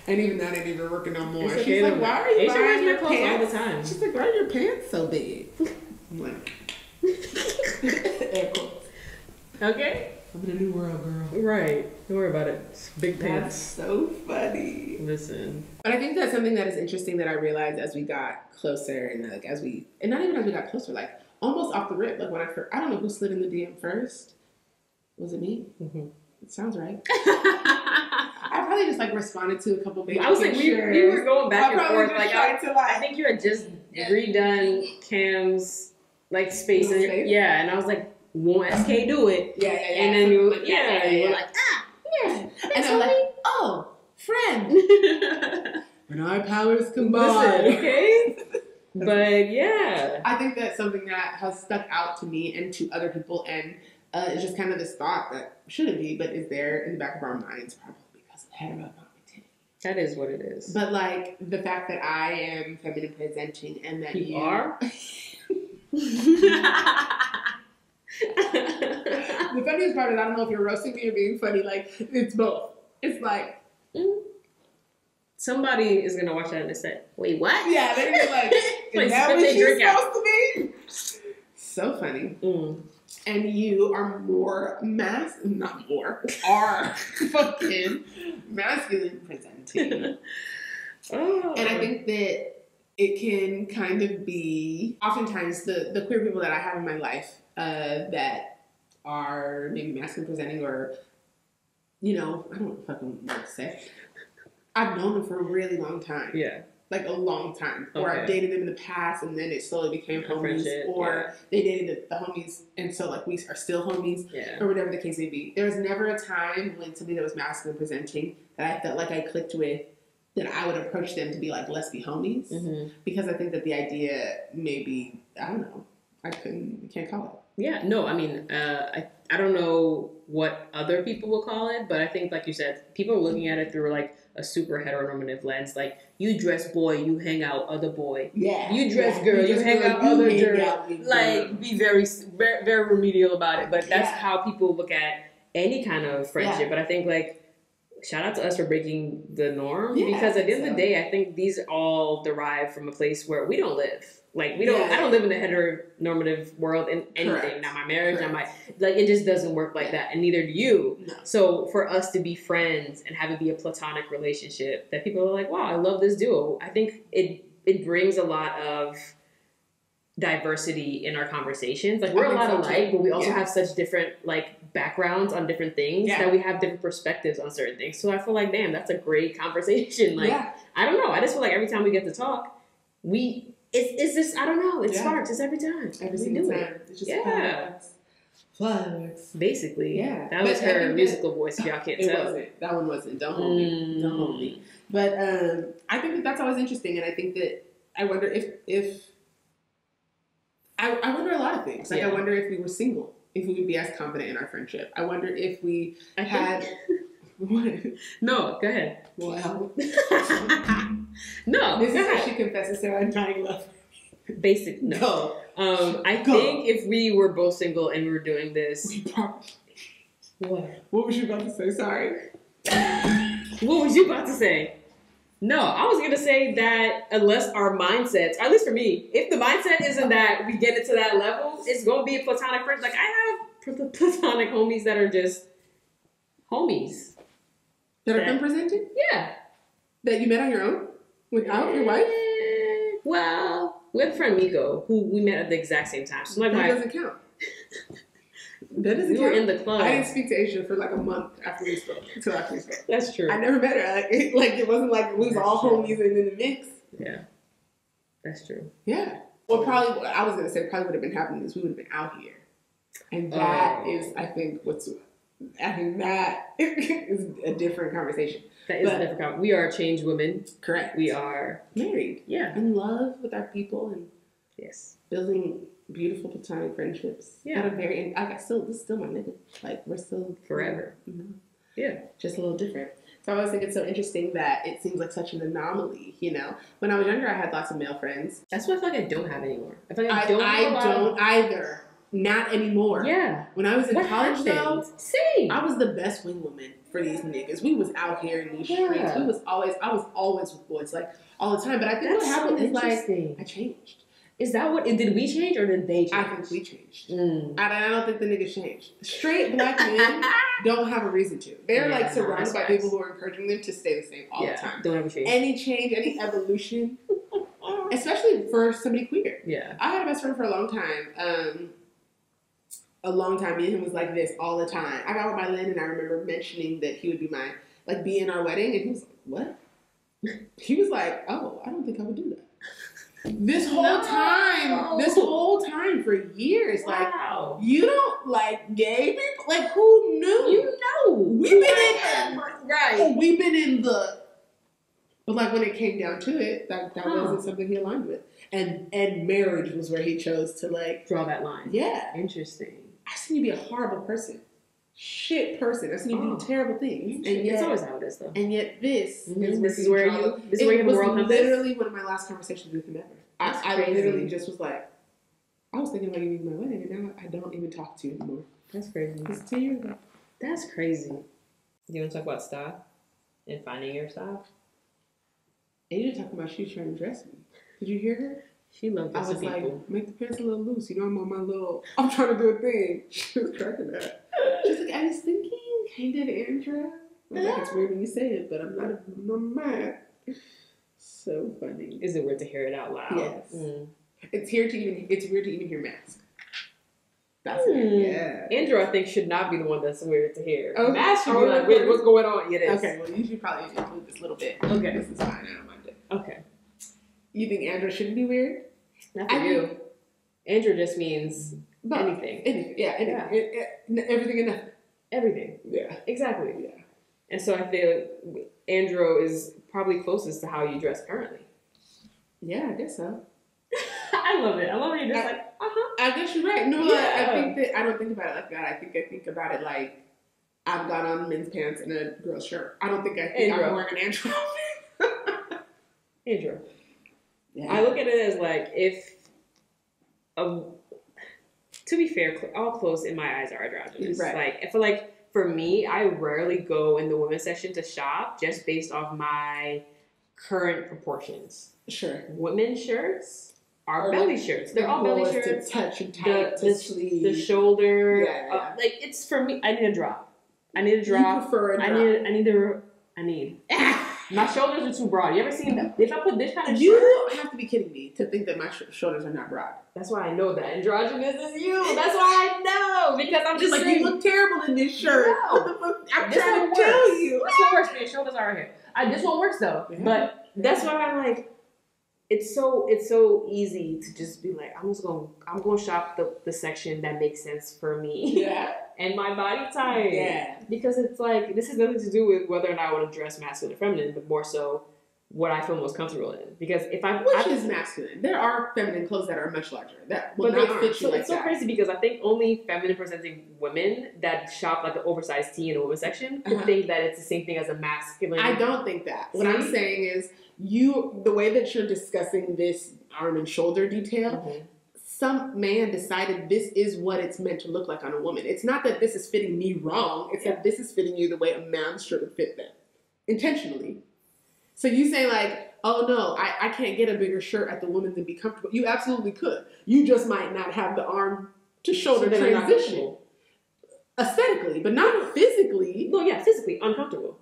And even that ain't even working no more. Okay, she's like, why are you buying your clothes pants all the time? She's like, why are your pants so big? I'm like, okay. I'm in a new world, girl. Right. Don't worry about it. It's big pants. That's so funny. Listen. But I think that's something that is interesting that I realized as we got closer and like and not even as we got closer, like almost off the rip, like when I don't know who slid in the DM first. Was it me? Mm-hmm. It sounds right. I probably just like responded to a couple things. I was like, we were going back and forth. Like I think you had just redone Cam's like space. And I was like, won't SK do it? Yeah. And then you were like, and I'm like, oh, friend. When our powers combine. Listen, okay? But yeah. I think that's something that has stuck out to me and to other people, and it's just kind of this thought that shouldn't be, but is there in the back of our minds, probably because of heteronormativity. That is what it is. But like the fact that I am feminine presenting and that you are. The funniest part is I don't know if you're roasting me or being funny. Like it's both. It's like somebody is gonna watch that and say, "Wait, what?" Yeah, they're gonna be like, "Is that what she's supposed to be?" So funny. And you are are fucking masculine presenting. And I think that it can kind of be oftentimes the queer people that I have in my life that are maybe masculine presenting or, you know, I don't fucking know what to say. I've known them for a really long time. Yeah. Like a long time. Or I've dated them in the past and then it slowly became homies. Or they dated the homies and so like we are still homies. Yeah. Or whatever the case may be. There was never a time when somebody that was masculine presenting that I felt like I clicked with that I would approach them to be like, let's be homies. Mm-hmm. Because I think that the idea maybe, I don't know, can't call it. Yeah, no, I mean, I don't know what other people will call it, but I think, like you said, people are looking at it through like a super heteronormative lens. Like, you dress boy, you hang out other boy. Yeah. You dress girl, you hang out other girl. Like, be very, very, very remedial about it. But that's how people look at any kind of friendship. Yeah. But I think, like, shout out to us for breaking the norm. Because at the end of the day, I think these all derive from a place where we don't live. Like, we don't, I don't live in a heteronormative world in anything. Correct. Not my marriage, not my, like, it just doesn't work like that. And neither do you. No. So for us to be friends and have it be a platonic relationship that people are like, wow, I love this duo. I think it brings a lot of diversity in our conversations. Like, we're a lot alike, but we also have such different, like, backgrounds on different things that we have different perspectives on certain things. So I feel like, damn, that's a great conversation. Like, I don't know. I just feel like every time we get to talk, it's just, I don't know. It sparks. It's every time. Every single time. It's just fireworks. Basically. Yeah. That was her musical voice, if y'all can't tell. Wasn't. That one wasn't. Don't hold me. Don't hold me. But I think that's always interesting. And I think that I wonder if I wonder a lot of things. Like, I wonder if we were single, if we would be as confident in our friendship. I wonder if we had... What? No, go ahead. Well... No, this is how she confesses to her undying love. Basic, no. I think if we were both single and we were doing this... What? What was you about to say? Sorry. What was you about to say? No, I was going to say that unless our mindsets, at least for me, if the mindset isn't that we get it to that level, it's going to be a platonic friend. Like, I have platonic homies that are just homies. That are been presented? Yeah. That you met on your own? Without your wife? Well, we have a friend Miko, who we met at the exact same time. So that doesn't count. That doesn't We were count. in the club. I didn't speak to Asia for like a month after we spoke. That's true. I never met her. It wasn't like we was all homies and in the mix. Yeah. That's true. Yeah. Well, probably what I was gonna say probably would have been happening is we would have been out here, and that is, I think, that is a different conversation. That is a different conversation. We are changed women. Correct. We are married. Yeah. In love with our people and yes, building beautiful platonic friendships. Yeah. At a very, this is still my nigga. Like we're still forever. Mm-hmm. Yeah. Just a little different. So I always think it's so interesting that it seems like such an anomaly, you know. When I was younger, I had lots of male friends. That's what I feel like I don't have anymore. I feel like I don't either. Not anymore. Yeah. When I was in college, though, same. I was the best wing woman for these niggas. We was out here in these streets. I was always with boys, like, all the time. But I think what happened is, like, I changed. Is that what, did we change or did they change? I think we changed. I don't think the niggas changed. Straight black men don't have a reason to. They're like surrounded by people who are encouraging them to stay the same all the time. Don't ever change. Any change, any evolution, especially for somebody queer. Yeah. I had a best friend for a long time. Me and him was like this all the time. I got with my Lynn and I remember mentioning that he would be in our wedding, and he was like, what? He was like, oh, I don't think I would do that. This whole time for years, wow. Like, you don't like gay people? Like, who knew? You know. We've been in the, but like when it came down to it, that wasn't something he aligned with. And marriage was where he chose to like draw that line. Yeah. Interesting. I've seen you be a horrible person. Shit person. I've seen you do terrible things. And yet, it's always how it is, though. And yet this is where you have the moral compass. Literally one of my last conversations with him ever. I literally just was like, I was thinking about you being my wedding, and now I don't even talk to you anymore. That's crazy. It's 10 years ago. That's crazy. You want to talk about style and finding your style? Asia talking about she's trying to dress me. Did you hear her? She loved dressing people. I was like, make the pants a little loose. You know, I'm trying to do a thing. She was cracking that. She's like, I was thinking, kind of Andra. I was like, it's weird when you say it, but I'm not mad. So funny. Is it weird to hear it out loud? Yes. It's weird to even hear Mask. That's it. Yeah. Andrew, I think, should not be the one that's weird to hear. Okay. Mask should be like, wait, what's going on? It is. Okay, well, you should probably include this little bit. Okay. This is fine. I don't mind it. Okay. You think Andrew shouldn't be weird? Not for you. Andrew just means anything. Anything. Yeah, anything. Everything and nothing. Everything. Yeah. Exactly. Yeah. And so I feel like Andrew is probably closest to how you dress currently. Yeah, I guess so. I love it. I love it. You're just I guess you're right. No, I think that I don't think about it like that. I think about it like I've got on men's pants and a girl's shirt. I don't think I'm wearing an Andrew outfit. Andrew. Yeah. I look at it as like to be fair, all clothes in my eyes are androgynous. Right. Like I feel like for me, I rarely go in the women's section to shop just based off my current proportions. Sure. Women's shirts are belly shirts. They're all belly shirts. To touch and tight to sleeve. The shoulder. Yeah. Like it's for me. I need a drop. You prefer a drop. I need. My shoulders are too broad. You ever seen that? If I put this kind of You have to be kidding me to think that my shoulders are not broad. That's why I know that androgynous is you. That's why I know. Because I'm just like, you look terrible in this shirt. No. What the fuck? I'm trying to tell you. This one works. My shoulders are right here. This one works though. Yeah. But that's why I'm like, it's so easy to just be like, I'm going to shop the section that makes sense for me. Yeah. And my body type. Yeah. Because it's like, this has nothing to do with whether or not I want to dress masculine or feminine, but more so what I feel most comfortable in. Because if Which is masculine. There are feminine clothes that are much larger. That will not fit you like it's so that. crazy because I think only feminine presenting women that shop like an oversized tee in a women's section could think that it's the same thing as a masculine. I don't think that. What I'm saying is the way that you're discussing this arm and shoulder detail, some man decided this is what it's meant to look like on a woman. It's not that this is fitting me wrong. It's that this is fitting you the way a man's shirt would fit them. Intentionally. So you say like, oh no, I can't get a bigger shirt at the woman's and be comfortable. You absolutely could. You just might not have the arm to shoulder transition. Aesthetically, but not physically. No, yeah, physically uncomfortable.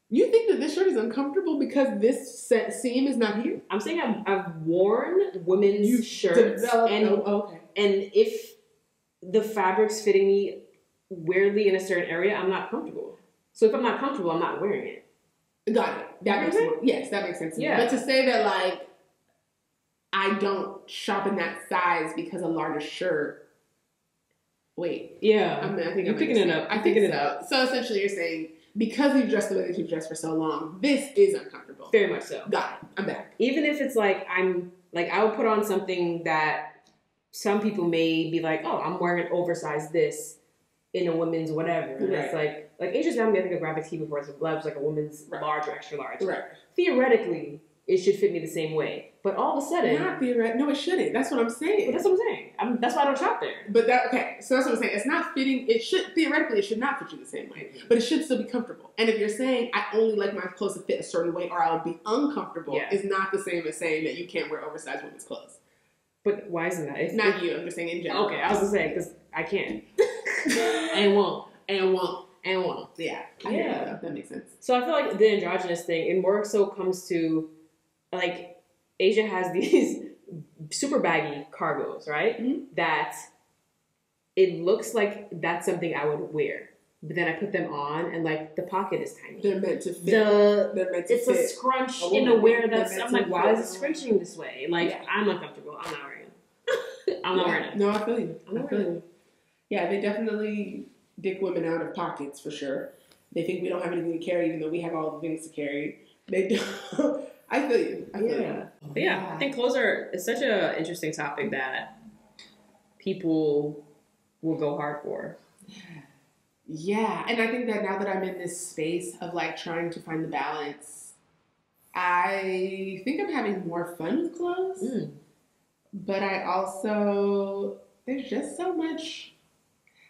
You think that this shirt is uncomfortable because this seam is not here? I'm saying I've worn women's shirts, and if the fabric's fitting me weirdly in a certain area, I'm not comfortable. So if I'm not comfortable, I'm not wearing it. Got it. That makes sense. Yes, that makes sense to me. But to say that, like, I don't shop in that size because a larger shirt. Wait. Yeah. I think you're picking it up. I think so. So essentially you're saying, because you've dressed the way that you've dressed for so long, this is uncomfortable. Very much so. Got it. I'm back. Even if it's like, I would put on something that some people may be like, oh, I'm wearing an oversized this in a women's whatever. And it's like Asia's got me, I think, a graphic tee before, so gloves, like a woman's large or extra large. Right. Theoretically, it should fit me the same way. But all of a sudden... Not theoretically. No, it shouldn't. That's what I'm saying. But that's what I'm saying. That's why I don't shop there. But so that's what I'm saying. It's not fitting. Theoretically, it should not fit you the same way. But it should still be comfortable. And if you're saying, I only like my clothes to fit a certain way or I'll be uncomfortable, is not the same as saying that you can't wear oversized women's clothes. But why isn't that? Not you. I'm just saying in general. Okay, I was going to say, because I can't. And won't. Yeah. That makes sense. So I feel like the androgynous thing, it more so comes to, like, Asia has these super baggy cargos, right? Mm-hmm. That it looks like that's something I would wear. But then I put them on and, like, the pocket is tiny. They're meant to fit. It's a scrunch in a wear that's, I'm like, why is it scrunching this way? Like, I'm uncomfortable. I'm not wearing it. I'm not wearing it. No, I feel you. I feel you. Yeah, they definitely dick women out of pockets for sure. They think we don't have anything to carry, even though we have all the things to carry. They don't. I feel you. I feel you. But yeah, I think clothes it's such an interesting topic that people will go hard for. Yeah, and I think that now that I'm in this space of like trying to find the balance, I think I'm having more fun with clothes. Mm. But I also, there's so much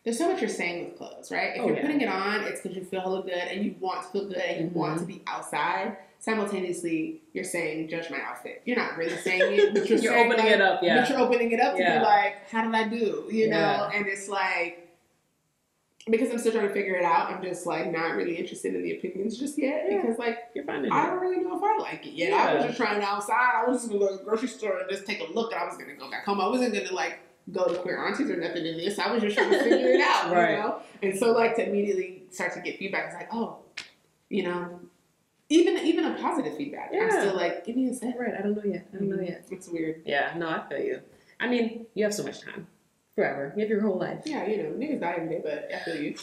you're saying with clothes, right? If you're putting it on, it's because you feel hella good and you want to feel good and you want to be outside. Simultaneously, you're saying, judge my outfit. You're not really saying it, but you're saying, opening it up, But you're opening it up to be like, how did I do? You know? And it's like, because I'm still trying to figure it out, I'm just like not really interested in the opinions just yet. Because like, you're finding I don't really know if I like it yet. I was just trying it outside. I was just going to go to the grocery store and just take a look, and I was going to go back home. I wasn't going to like go to queer aunties or nothing in this. I was just trying to figure it out, you know? And so like to immediately start to get feedback, it's like, oh, you know, even a positive feedback. I'm still like, give me a sec. Right, I don't know yet. It's weird. Yeah, no, I feel you. I mean, you have so much time. Forever. You have your whole life. Yeah, you know, niggas die every day, but I feel you.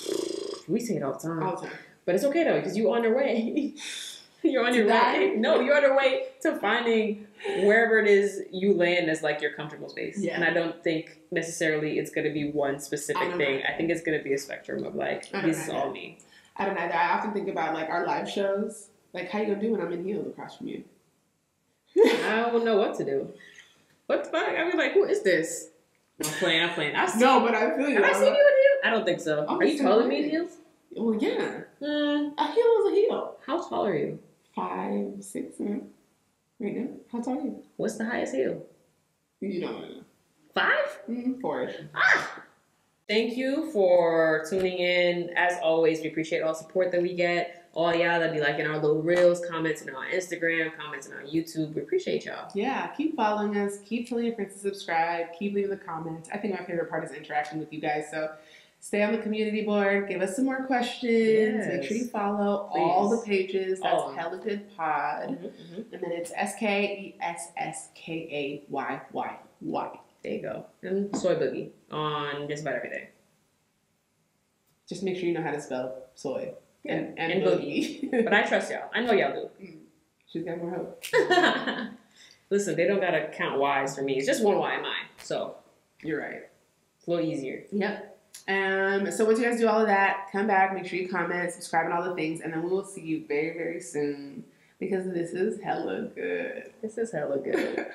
We say it all the time. All the time. But it's okay though, because you're on your way. You're on your way. No, you're on your way to finding wherever it is you land as like your comfortable space. Yeah. And I don't think necessarily it's going to be one specific thing. I think it's going to be a spectrum of like, this is all me. I don't know. I often think about like our live shows. Like, how you going to do when I'm in heels across from you? I don't know what to do. What the fuck? I mean, like, who is this? I'm playing. No, but I feel you. Have I seen you in heels? I don't think so. Are you taller than me in heels? Well, yeah. A heel is a heel. How tall are you? 5'6" right now. How tall are you? What's the highest heel? You don't know. 5? 4-ish. Thank you for tuning in. As always, we appreciate all the support that we get. All y'all that be liking our little reels, commenting on Instagram, commenting on YouTube. We appreciate y'all. Yeah, keep following us. Keep telling your friends to subscribe. Keep leaving the comments. I think my favorite part is interacting with you guys. So stay on the community board. Give us some more questions. Yes. Make sure you follow all the pages. That's Hella Good Pod. Mm-hmm. And then it's SKESSKAYYY. There you go. And Soy Boogie on just about every day. Just make sure you know how to spell soy. Yeah. And boogie. But I trust y'all. I know y'all do. She's got more hope. Listen, they don't gotta count Y's for me. It's just one Y in mine. So you're right. It's a little easier. Yep. So once you guys do all of that, come back, make sure you comment, subscribe, and all the things, and then we will see you very, very soon because this is hella good. This is hella good.